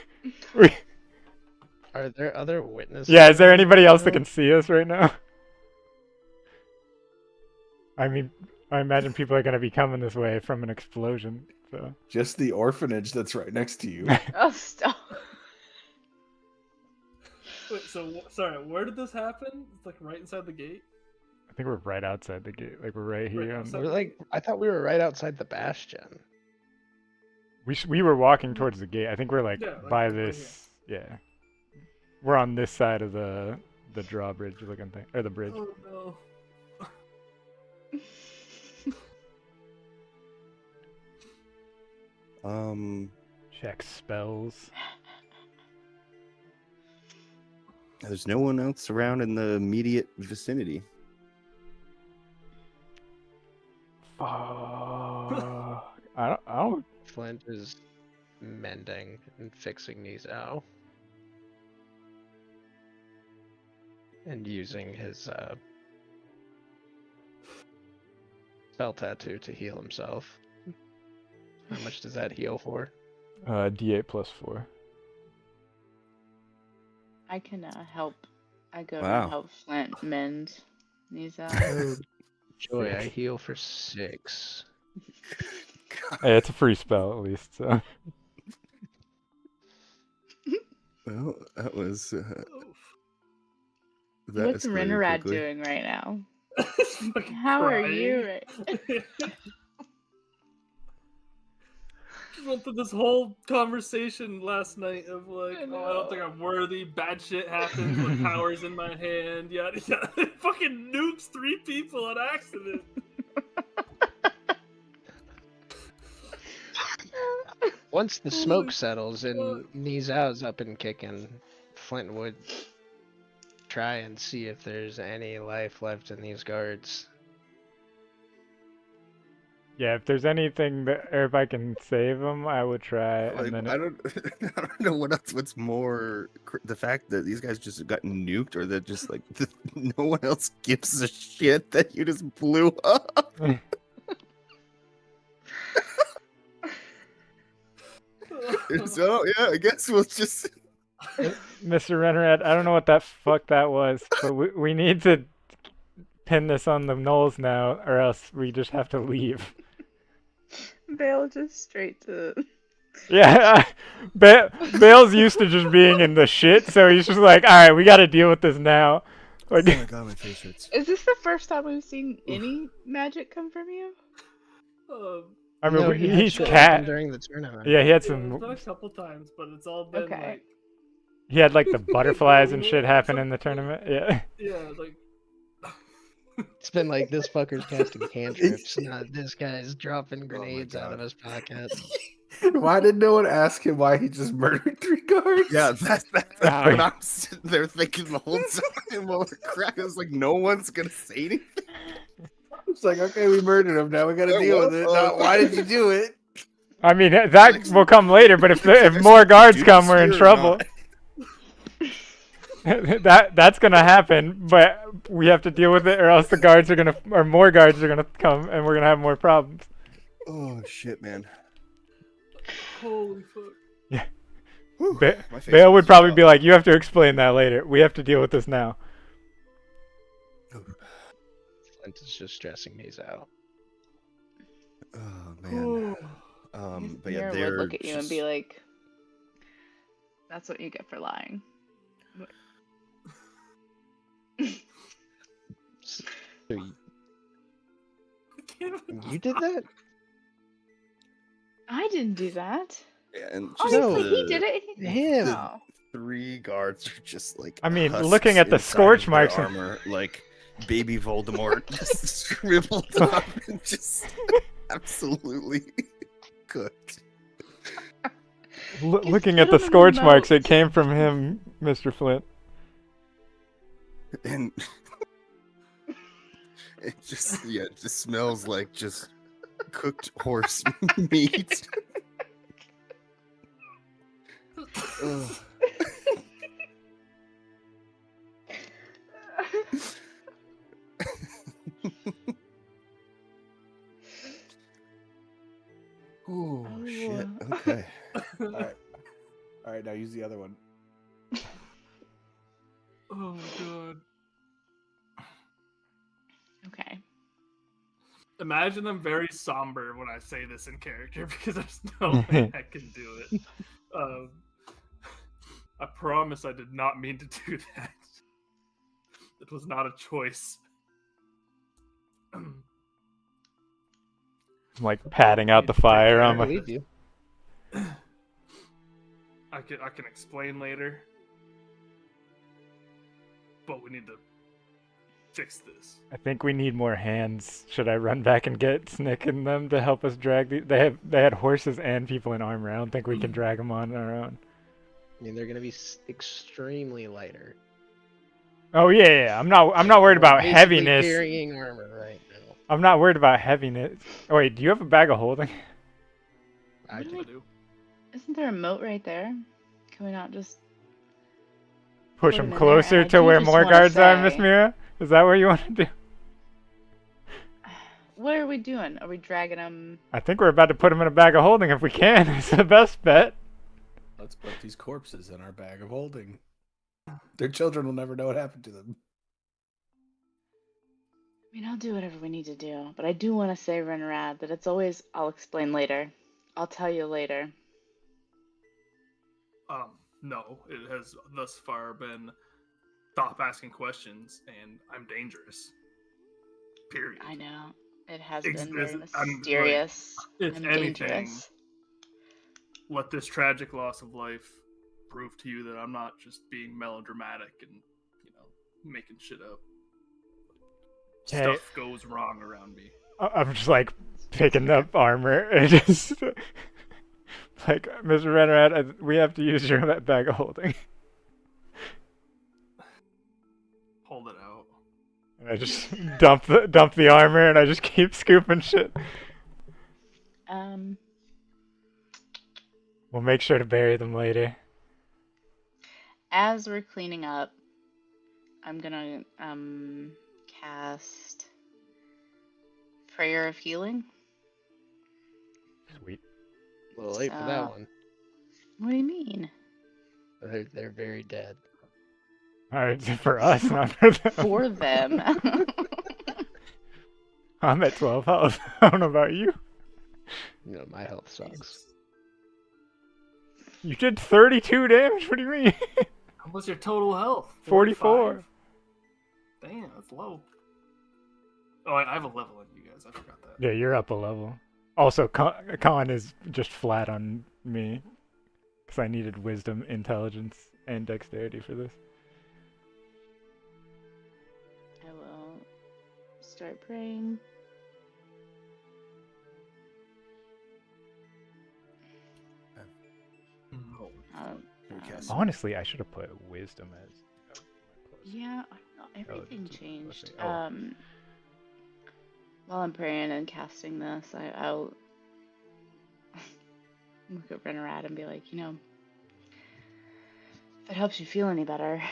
Are there other witnesses? Yeah, is there anybody else that now? can see us right now? I mean, I imagine people are gonna be coming this way from an explosion, so. Just the orphanage that's right next to you. Oh, stop. Wait, so sorry, where did this happen? It's like right inside the gate. I think we're right outside the gate. Like, we're right here. on- outside. We're like, I thought we were right outside the bastion. We were walking towards the gate. I think we're like Yeah, like by right here. this. Yeah. We're on this side of the drawbridge looking thing. Or the bridge. Oh no. Check spells. There's no one else around in the immediate vicinity. I don't. Flint is mending and fixing these out. And using his spell tattoo to heal himself. How much does that heal for? D8 plus 4. I can help. I go Wow. and help Flint mend these Oh, joy, I heal for 6. Hey, it's a free spell at least. So. Well, that was. What's escalated Rinarad quickly. doing right now? Fucking How are crying. you right? Went through this whole conversation last night of like, I oh, I don't think I'm worthy. Bad shit happens when power's in my hand. Yada yada. Fucking nukes 3 people on accident. Once the Oh smoke my settles and Nizao's up and kicking, Flint would try and see if there's any life left in these guards. Yeah, if there's anything that, or if I can save him, I would try. Like, And then I don't, I don't know what else. What's more, the fact that these guys just got nuked, or that just like no one else gives a shit that you just blew up. So yeah, I guess we'll just. Mr. Renred, I don't know what that fuck that was, but we need to pin this on the Knolls now, or else we just have to leave. Bale just straight to. Yeah, Bale's used to just being in the shit, so he's just like, all right, we got to deal with this now. Like, Oh my god, my face hurts. Is this the first time we've seen any magic come from you? I mean, No, he had he's shit cat. happen during the tournament. Yeah, he had Yeah, some. it's been a couple times, but it's all been Okay. like, He had like the butterflies and shit happen in the tournament. Yeah. yeah, like. It's been like this fucker's casting cantrips, not this guy's dropping grenades out of God. his pocket. Why did no one ask him why he just murdered 3 guards? Yeah, that's what I'm sitting there thinking the whole time while we're cracking. It's like no one's gonna say anything. It's like, okay, we murdered him. Now we got to deal with it. Not, why did you do it? I mean, that will come later, but if more guards come, we're in trouble. That's gonna happen, but we have to deal with it, or else the guards are gonna, or more guards are gonna come, and we're gonna have more problems. Oh shit, man. Holy fuck. Yeah. Whew, my face Bale would hurts. probably be like, "You have to explain that later. We have to deal with this now." Flint is just stressing these out. Oh man. But yeah, Mira they're would look at you and be just- like, "That's what you get for lying." So you did that? I didn't do that. Yeah, and Oh, just No. he did it. He did it. Him. Oh. 3 guards are just like. I mean, husks looking at the inside scorch of their marks- armor, like baby Voldemort, just scribbled up and just absolutely cooked. Looking put at the him in the scorch marks, moat. it came from him, Mr. Flint. And it just smells like just cooked horse meat. Ugh. Oh shit. Okay. All right, now use the other one. Oh my god. Okay. Imagine I'm very somber when I say this in character because there's no way I can do it. I promise I did not mean to do that. It was not a choice. I'm like patting out the fire I on my. believe you. I can explain later. But we need to fix this. I think we need more hands. Should I run back and get Snick and them to help us drag the? They had horses and people in armor. I don't think we can drag them on our own. I mean, they're gonna be extremely lighter. Oh yeah. I'm not worried We're about basically heaviness. Carrying armor right now. I'm not worried about heaviness. Oh wait, do you have a bag of holding? I What do. I do. Isn't there a moat right there? Can we not just? Push Put 'em them in there, closer and I to do where just more wanna guards are, Miss say- Mira? Is that what you want to do? What are we doing? Are we dragging them? I think we're about to put them in a bag of holding if we can. It's the best bet. Let's put these corpses in our bag of holding. Their children will never know what happened to them. I mean, I'll do whatever we need to do, but I do want to say, Renrad, that it's always, I'll explain later. I'll tell you later. No, it has thus far been stop asking questions and I'm dangerous. Period. I know. It has Ex- been very is- I'm, like, mysterious if and anything, dangerous. Let this tragic loss of life prove to you that I'm not just being melodramatic and, making shit up. Hey. Stuff goes wrong around me. I'm just like picking up armor and just like, Mr. Renrad, we have to use your bag of holding. Hold it out. And I just dump the armor and I just keep scooping shit. We'll make sure to bury them later. As we're cleaning up, I'm gonna cast Prayer of Healing. Sweet. A little late for that So- one. What do you mean? They're very dead. All right, for us, not for them. For them. I'm at 12 health. I don't know about you. You know, my health sucks. You did 32 damage? What do you mean? How was your total health? 44. 45? Damn, that's low. Oh, I have a level on you guys. I forgot that. Yeah, you're up a level. Also, Con is just flat on me. Because I needed wisdom, intelligence, and dexterity for this. I will start praying. Oh, Recast. Honestly, I should have put wisdom as. Yeah, I don't know. Everything let's changed. see. Oh. While I'm praying and casting this, I'll look at Renarad and be like, if it helps you feel any better,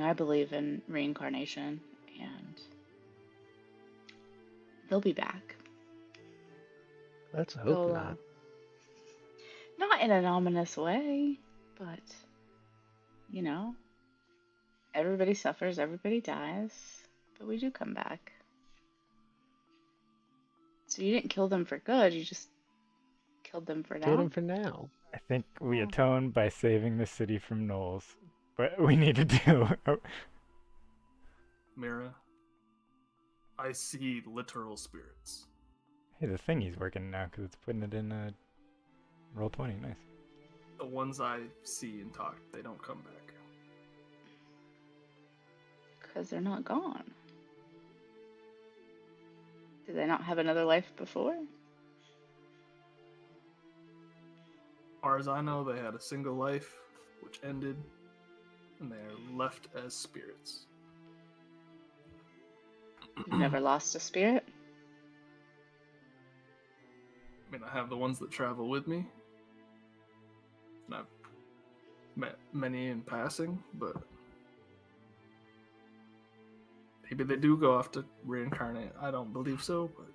I believe in reincarnation, and they'll be back. let's hope They'll, not. not in an ominous way, but everybody suffers, everybody dies, but we do come back. So you didn't kill them for good, you just killed them for Killed now. him for now. I think we Oh. atone by saving the city from gnolls. But we need to do. Mira, I see literal spirits. Hey, the thingy's working now because it's putting it in roll 20. Nice. The ones I see and talk, they don't come back. Because they're not gone. Did they not have another life before? As far as I know, they had a single life, which ended, and they are left as spirits. You've never lost a spirit? I mean, I have the ones that travel with me, and I've met many in passing, but maybe they do go off to reincarnate. I don't believe so, but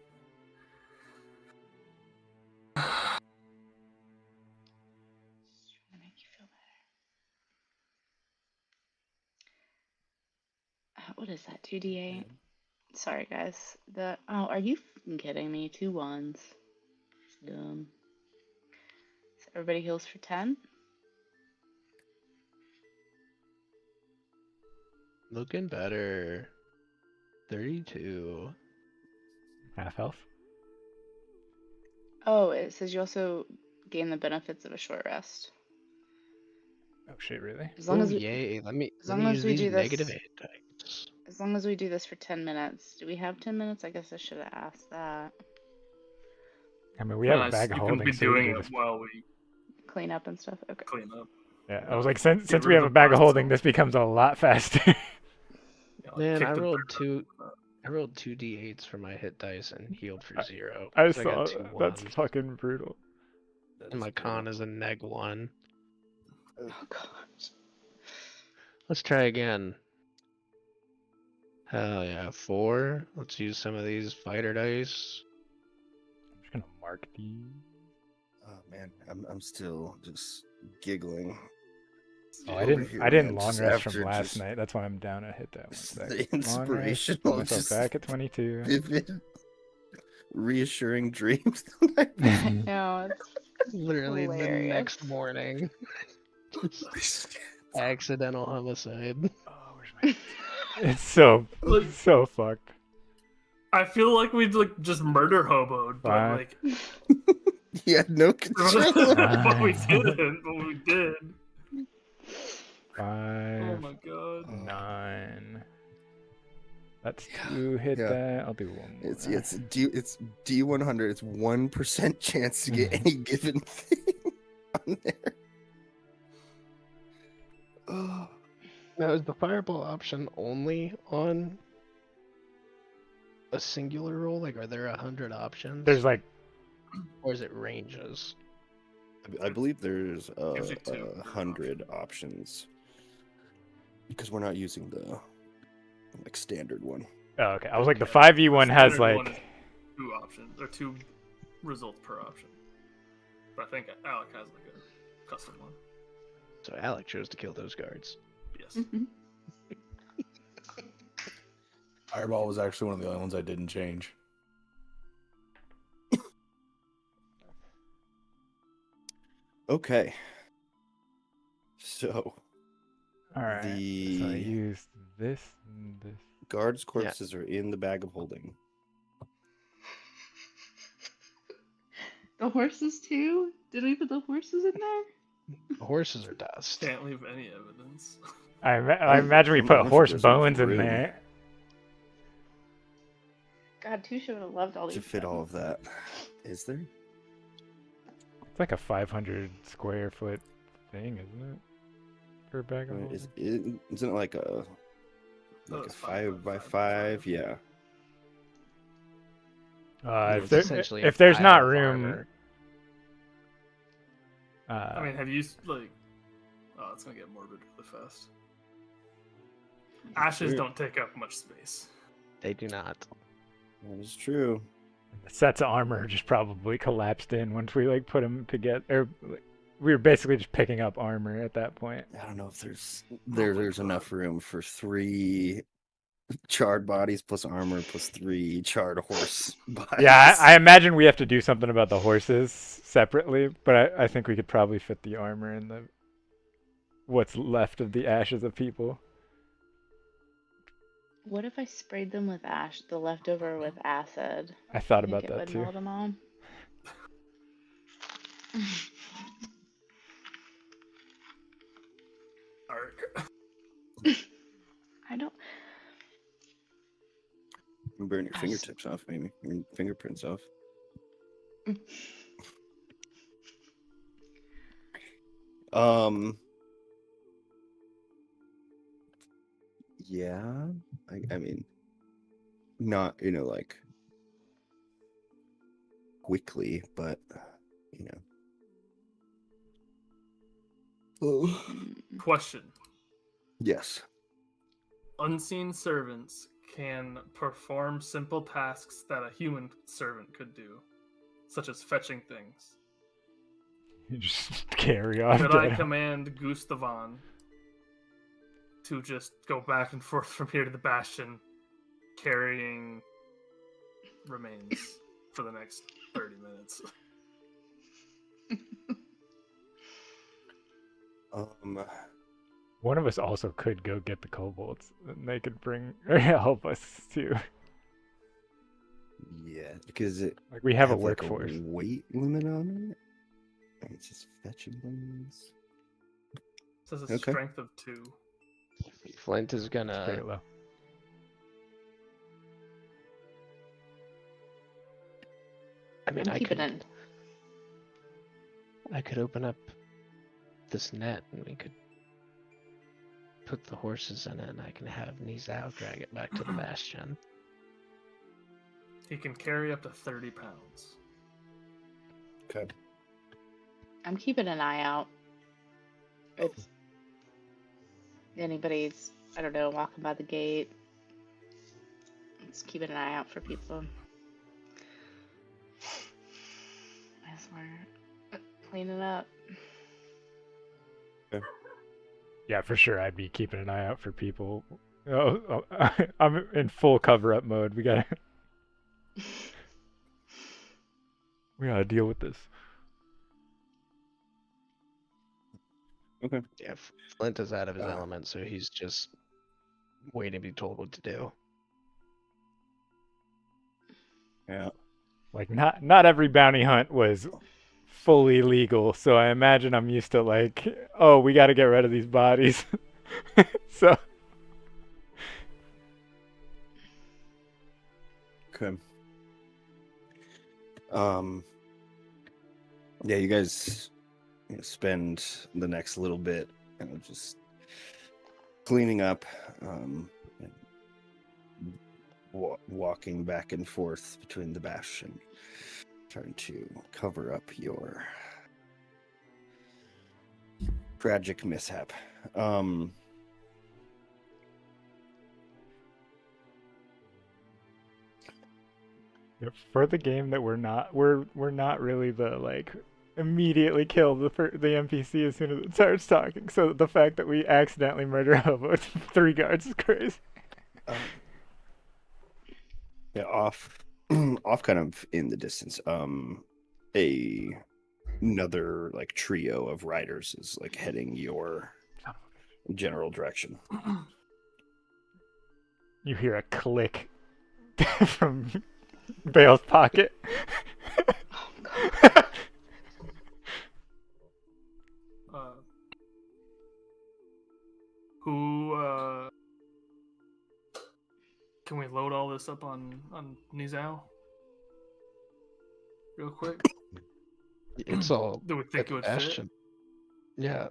Just trying to make you feel better. What is that? 2d8? Sorry, guys. Are you fucking kidding me? 2 1s. It's dumb. So everybody heals for 10? Looking better. 32. Half health. Oh, it says you also gain the benefits of a short rest. Oh shit! Really? As long Oh, as we, yay. Let me as long as use we these do this- negative hit dice. as long as we do this for 10 minutes. Do we have 10 minutes? I guess I should have asked that. I mean, we have a nice. bag of You can holding. be So we can doing do it this. while we Clean up and stuff. Okay. clean up. Yeah, I was like, since Get we rid have of a the bag of bust holding, zone. this becomes a lot faster. Man, kick I the rolled dirt two. up. I rolled 2 d8s for my hit dice and healed for 0. I So saw got 2 that. That's ones. fucking brutal. And my con is a -1. Oh gosh. Let's try again. Hell yeah, 4. Let's use some of these fighter dice. I'm just gonna mark these. Oh man, I'm still just giggling. Oh, over I didn't. here, I didn't man, long just rest from after last just night. That's why I'm down. I hit that one. the Long rest, inspirational, put myself just back at 22. vivid, reassuring dreams. No, it's Literally the hilarious. next morning. Just accidental homicide. Oh, where's my? It's so Like- so fucked. I feel like we'd like just murder hoboed, but Fine. like He had no control. but we Fine. didn't. But we did. Oh 5, my god. 9. That's Yeah, 2 hit yeah. that. I'll do one more. It's D100. It's 1% chance to get any given thing on there. Oh, Now, is the fireball option only on a singular roll? Like, are there 100 options? There's like Or is it ranges? I believe there's Gives you two 100 options because we're not using the like standard one. Oh, okay. I was like, the Yeah, 5e1 the has standard one like. is 2 options or 2 results per option. But I think Alec has like a custom one. So Alec chose to kill those guards. Yes. Fireball was actually one of the only ones I didn't change. Okay. So All right. So I the used this and this. guards' corpses are in the bag of holding. The horses too? Did we put the horses in there? The horses are dust. Can't leave any evidence. I imagine we I'm put not sure horse there's enough bones in room there. God, Tusha would have loved all these. to fit all of that. Is there? It's like a 500 square foot thing, isn't it? For a bag of holding. Isn't it like a it's 5 by 5 by 5? 5. Yeah. If, It's essentially if a there's not pile of room, armor. I mean, have you like? Oh, it's gonna get morbid really fast. Ashes True. don't take up much space. They do not. That is true. the sets of armor just probably collapsed in once we like put them together. Or, we were basically just picking up armor at that point. I don't know if there's enough room for 3 charred bodies plus armor plus 3 charred horse bodies. Yeah, I imagine we have to do something about the horses separately, but I think we could probably fit the armor in the what's left of the ashes of people. What if I sprayed them with ash, the leftover with acid? I thought Think about it that would too. melt them all? Arc. I don't. You burn your I s- fingertips off, maybe. Your fingerprints off. Yeah. I mean, not, like quickly, but Oh. Question: Yes. Unseen servants can perform simple tasks that a human servant could do, such as fetching things. You just carry on. Could I command Gustavon to just go back and forth from here to the bastion, carrying remains for the next 30 minutes? One of us also could go get the kobolds, and they could bring or help us too. Yeah, because it Like we have a like workforce. a weight limit on it. And it's just fetching things. Says a Okay. strength of 2. Flint is Pretty gonna. low. I mean, I'm I keeping could. it. I could open up this net and we could put the horses in it, and I can have Nizao drag it back to the bastion. He can carry up to 30 pounds. Okay. I'm keeping an eye out. If anybody's, I don't know, walking by the gate, just keeping an eye out for people. As we're cleaning up. Yeah, for sure. I'd be keeping an eye out for people. Oh, I'm in full cover-up mode. We gotta deal with this. Okay. Yeah, Flint is out of his element, so he's just waiting to be told what to do. Yeah. Like not every bounty hunt was fully legal, so I imagine I'm used to like, oh, we got to get rid of these bodies. So Okay. Yeah, you guys spend the next little bit just cleaning up, and walking back and forth between the bastion. trying to cover up your tragic mishap. Yeah, for the game that we're not really the like immediately kill the NPC as soon as it starts talking. So the fact that we accidentally murder about 3 guards is crazy. Yeah, off kind of in the distance. Another like trio of riders is like heading your general direction. You hear a click from Bale's pocket. Oh god. Who can we load all this up on Nizao real quick? It's all Do we at think the it would fit? Bastion. Yeah.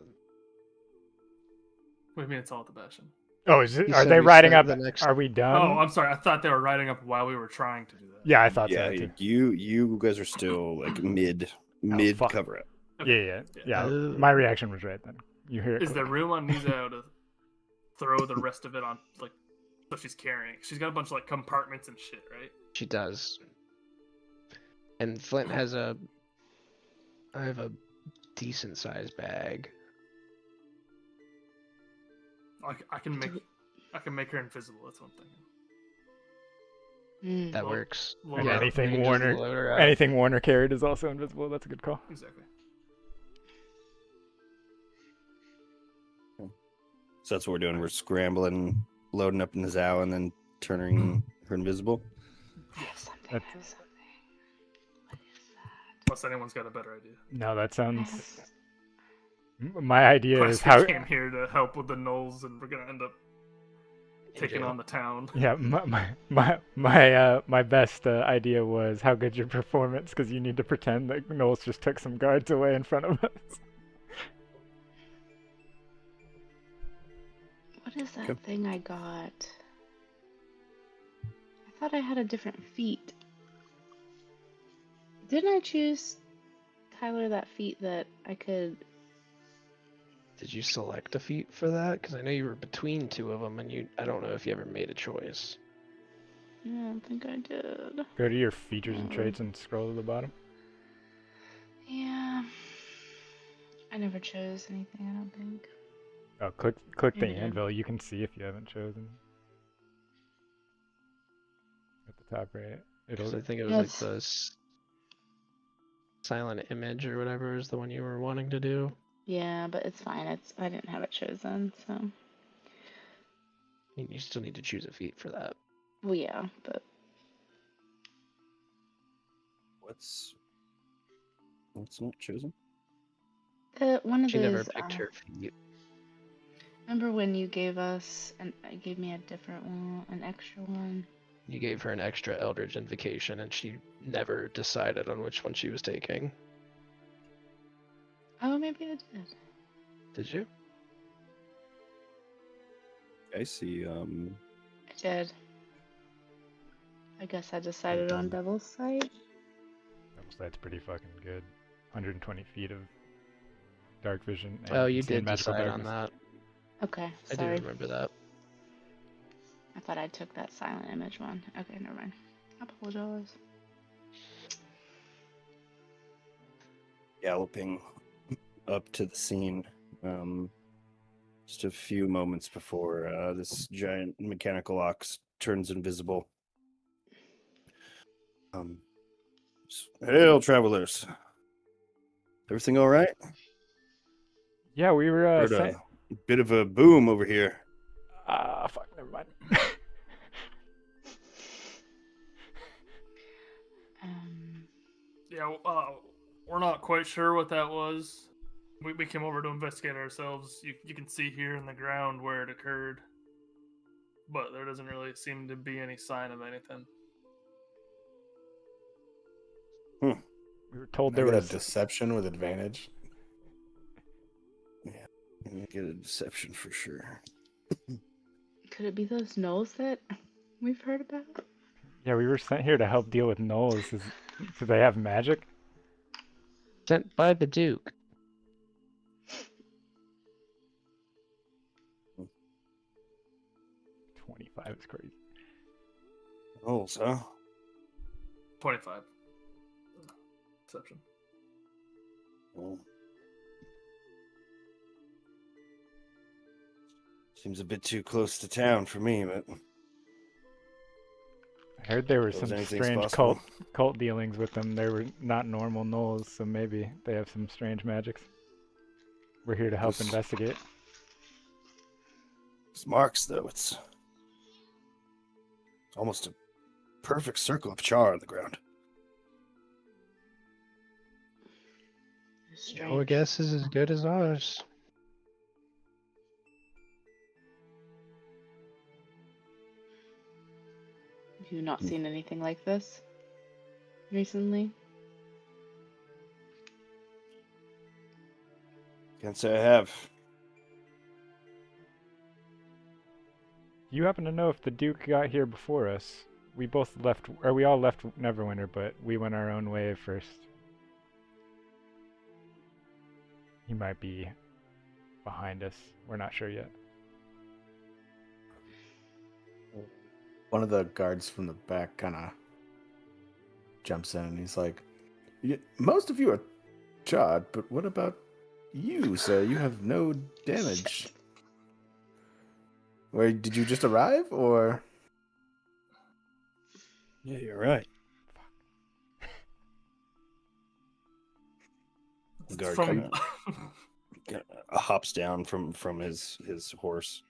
What do you mean it's all at the Bastion? Oh, is it? He Are said they we riding sent up? the next- Are we done? Oh, I'm sorry. I thought they were riding up while we were trying to do that. Yeah, I thought Yeah, so too. you guys are still like mid fuck. cover up. Yeah. Oh. My reaction was right then. You hear it. Is there room on Nizao to throw the rest of it on, like, so she's carrying? She's got a bunch of like compartments and shit, right? She does. And Flint has I have a decent sized bag. I can make her invisible. That's one thing. Mm. That Well, works. well, And yeah, anything you can just Warner, load her up. anything Warner carried is also invisible. That's a good call. Exactly. So that's what we're doing. We're scrambling, loading up Nizao, and then turning her invisible. I have something. That's- I have something. What is that? Unless anyone's got a better idea. No, that I sounds. have- My idea is Questy how. came here to help with the gnolls, and we're gonna end up taking on the town. Yeah, my best idea was how good your performance, because you need to pretend that Knowles just took some guards away in front of us. What is that Okay. thing I got? I thought I had a different feat. Didn't I choose, Tyler, that feat that I could? Did you select a feat for that? Because I know you were between two of them, and I don't know if you ever made a choice. I don't think I did. Go to your features and traits and scroll to the bottom. Yeah. I never chose anything, I don't think. Oh, click the Maybe did. anvil. You can see if you haven't chosen. At the top right. It'll. 'Cause I think it was That's- like the silent image or whatever is the one you were wanting to do. Yeah, but it's fine. I didn't have it chosen, so. I mean, you still need to choose a feat for that. Well, yeah, but What's not chosen? one of She those. never picked her feat. Remember when you gave us gave me a different one, an extra one? You gave her an extra Eldritch Invocation, and she never decided on which one she was taking. Oh, maybe I did. Did you? I see. I did. I guess I decided on Devil's Sight. That's pretty fucking good. 120 feet of dark vision. and Oh, you insane did magical decide on darkness. that. Okay, I do sorry. remember that. I thought I took that silent image one. Okay, never mind. I apologize. Galloping up to the scene, just a few moments before this giant mechanical ox turns invisible. Hail, travelers! Everything all right? Yeah, we were Heard saying. a bit of a boom over here. Fuck, never mind. Yeah, we're not quite sure what that was. We came over to investigate ourselves. You can see here in the ground where it occurred, but there doesn't really seem to be any sign of anything. We were told They there got a was. deception with advantage. Get a deception for sure. Could it be those gnolls that we've heard about? Yeah, we were sent here to help deal with Knowles. Do they have magic? Sent by the Duke. 25 is crazy. Rolls, huh? 25. Perception. Well, seems a bit too close to town for me, but I heard there were suppose some anything's strange possible. cult dealings with them. They were not normal gnolls, so maybe they have some strange magics. We're here to help This- investigate. It's marks, though. It's almost a perfect circle of char on the ground. Your Strange. guess is as good as ours. Have you not seen anything like this recently? Can't say I have. You happen to know if the Duke got here before us? We both left, or we all left Neverwinter, but we went our own way first. He might be behind us. We're not sure yet. One of the guards from the back kind of jumps in and he's like, most of you are charred, but what about you, sir? You have no damage. Where did you just arrive, or? Yeah, you're right. The guard From kinda hops down from his horse.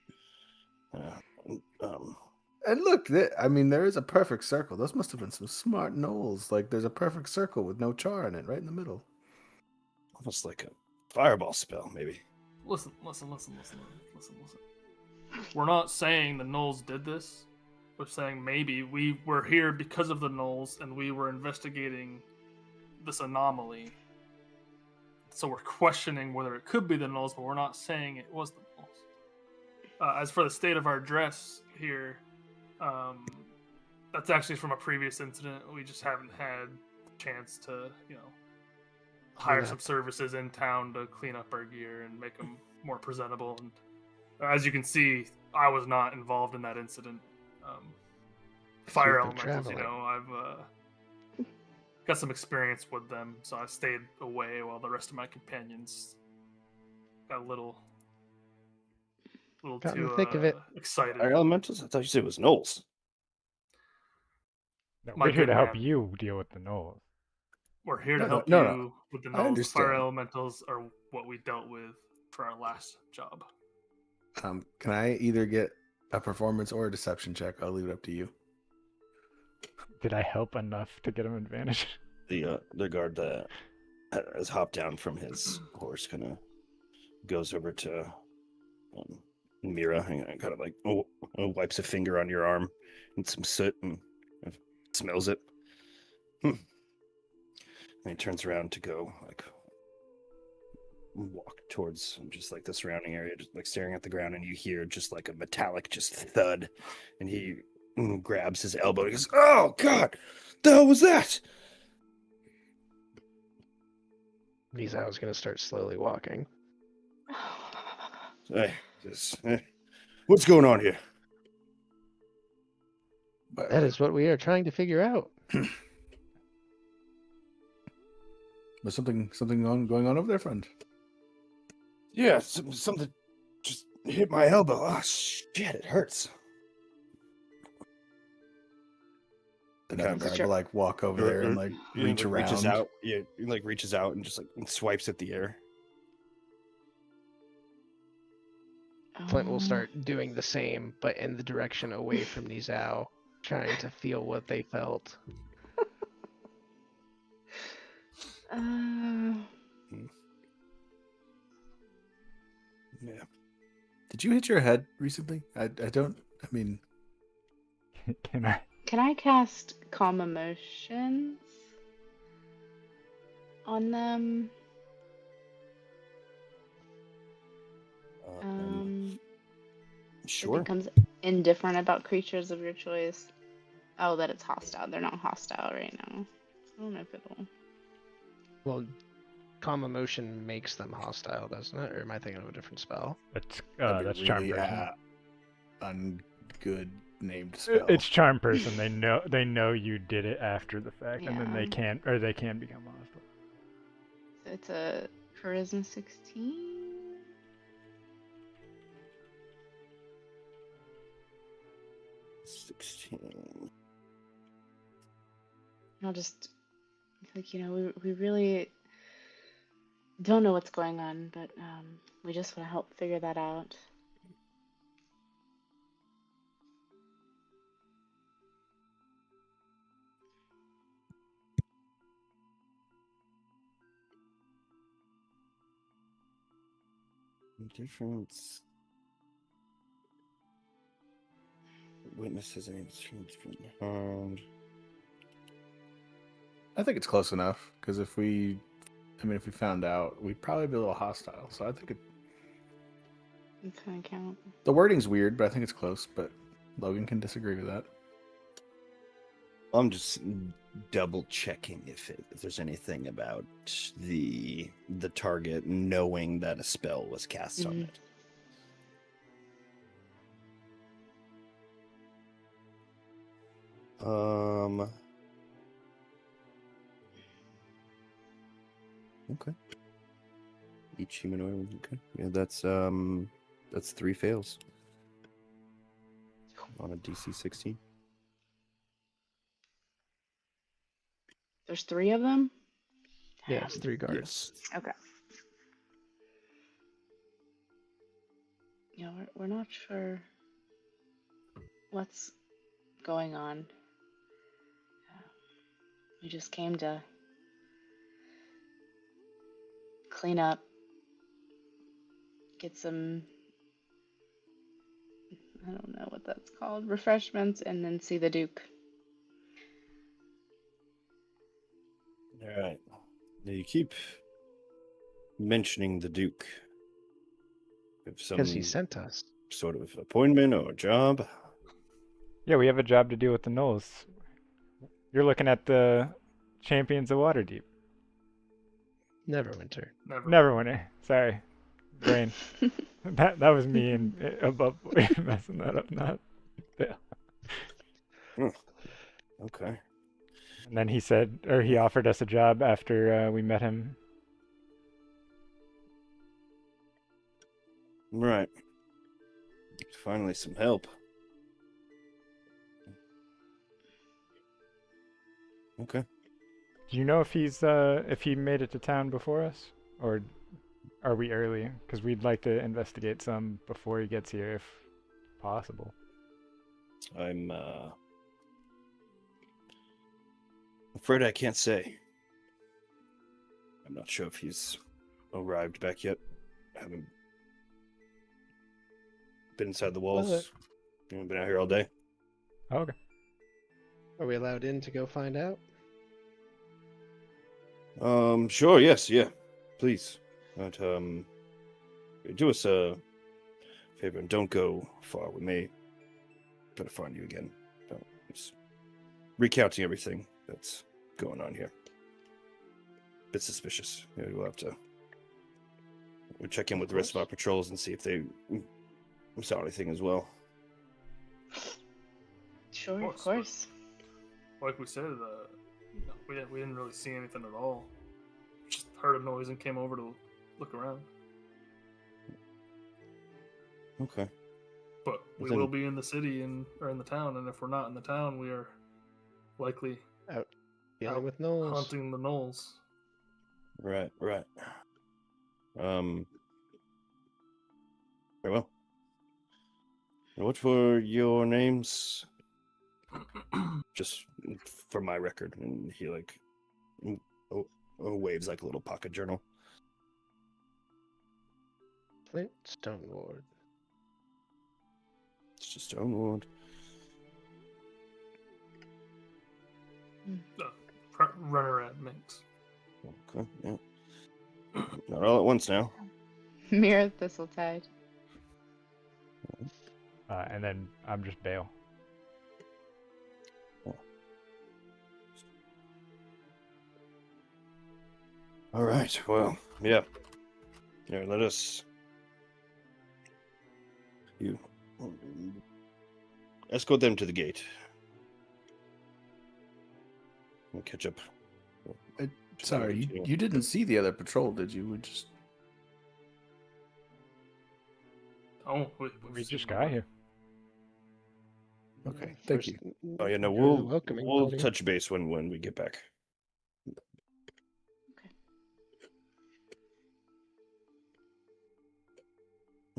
And look, I mean, there is a perfect circle. Those must have been some smart gnolls. Like, there's a perfect circle with no char in it, right in the middle. Almost like a fireball spell, maybe. listen. We're not saying the Knolls did this. We're saying maybe we were here because of the Knolls and we were investigating this anomaly. So we're questioning whether it could be the Knolls, but we're not saying it was the Knolls. As for the state of our dress here, that's actually from a previous incident. We just haven't had the chance to, hire some services in town to clean up our gear and make them more presentable. And as you can see, I was not involved in that incident. Fire You've been elementals, traveling. I've got some experience with them, so I stayed away while the rest of my companions got a little Got in too the thick of it. excited. Fire elementals? I thought you said it was gnolls. No, My we're here good to help man. you deal with the gnolls. We're here to No, help no, you no. with the I Knolls. The fire understand. elementals are what we dealt with for our last job. Can I either get a performance or a deception check? I'll leave it up to you. Did I help enough to get him advantage? The guard that has hopped down from his horse kind of goes over to Mira and kind of like wipes a finger on your arm and some soot and smells it. And he turns around to go like walk towards just like the surrounding area, just like staring at the ground, and you hear just like a metallic just thud, and he grabs his elbow and he goes, "Oh God, the hell was that?" Mizao's gonna start slowly walking. Hey, what's going on here? But That is what we are trying to figure out. was something going on over there, friend? Yeah, something just hit my elbow. Oh shit, it hurts. Another Kind of guard will like walk over there and like reach around. reaches out. Yeah, he, like reaches out and just like swipes at the air. Flint will start doing the same, but in the direction away from Nizao, trying to feel what they felt. Yeah. Did you hit your head recently? I mean, Can I? Can I cast Calm Emotions on them? It Sure. becomes indifferent about creatures of your choice. Oh, that it's hostile. They're not hostile right now. I don't know if it'll. Well, calm emotion makes them hostile, doesn't it? Or am I thinking of a different spell? That'd be That's charm really person. ungood named spell. It's charm person. They know you did it after the fact, and then Yeah. they can become hostile. So it's a charisma 16. 16. I'll just like we really don't know what's going on, but we just want to help figure that out. Difference. Witnesses and harmed. I think it's close enough because if we found out, we'd probably be a little hostile. So I think It's gonna count. the wording's weird, but I think it's close. But Logan can disagree with that. I'm just double checking if there's anything about the target knowing that a spell was cast on it. Okay. Each humanoid. Okay. Yeah, that's 3 fails on a DC 16. There's 3 of them. Yeah, it's 3 guards. Yes. Okay. We're not sure what's going on. We just came to clean up, get some, I don't know what that's called, refreshments, and then see the Duke. All right. Now you keep mentioning the Duke. If some Because he sent us. sort of appointment or job. Yeah, we have a job to do with the Knolls. You're looking at the champions of Waterdeep. Neverwinter. Neverwinter. Sorry, brain. that was me and above messing that up. Not. Yeah. Okay. And then he offered us a job after we met him. Right. Finally, some help. Okay. Do you know if he made it to town before us, or are we early? Because we'd like to investigate some before he gets here, if possible. I'm afraid I can't say. I'm not sure if he's arrived back yet. I haven't been inside the walls. Been out here all day. Oh, okay. Are we allowed in to go find out? Sure, yes, yeah. Please. But, do us a favor and don't go far. We may try to find you again. Just recounting everything that's going on here. Bit suspicious. Yeah, we'll check in with the rest of our patrols and see if they saw anything as well. Sure, of course. Like we said, we didn't really see anything at all. Just heard a noise and came over to look around. Okay. But we will be in the city or in the town, and if we're not in the town, we are likely Dealing with gnolls. hunting the gnolls. Right. Very well. And what were your names? Just for my record. And he waves like a little pocket journal. Flint Stoneward. It's just Stoneward. Runner at Minx. Okay, yeah. Not all at once now. Mirror Thistletide. And then I'm just Bale. All right. Well, yeah. Here, let us. You escort them to the gate. We'll catch up. Sorry, you didn't see the other patrol, did you? We just Oh, We just got here. okay. Thank First- you. Oh yeah, no, you're we'll welcoming we'll party. touch base when we get back.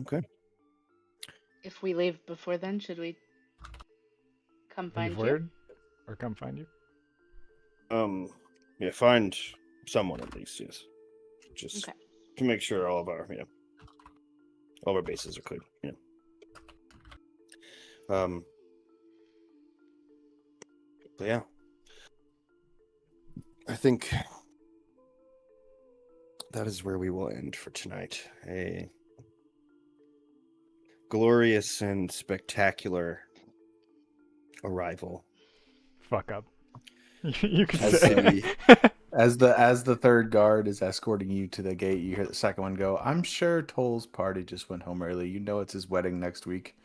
Okay. If we leave before then, should we come find Leave you? word or come find you. Yeah, find someone at least. Yes, just Okay. to make sure all of our all of our bases are clear. But yeah, I think that is where we will end for tonight. A glorious and spectacular arrival. Fuck up. You can As say. As the third guard is escorting you to the gate, you hear the second one go, "I'm sure Toll's party just went home early. You know it's his wedding next week."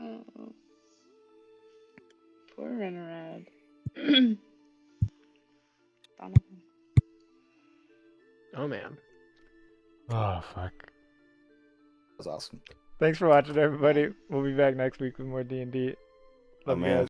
Oh, poor Renorad. Donovan. Oh man. Oh fuck. That was awesome. Thanks for watching, everybody. We'll be back next week with more D&D. Oh Love you man. guys.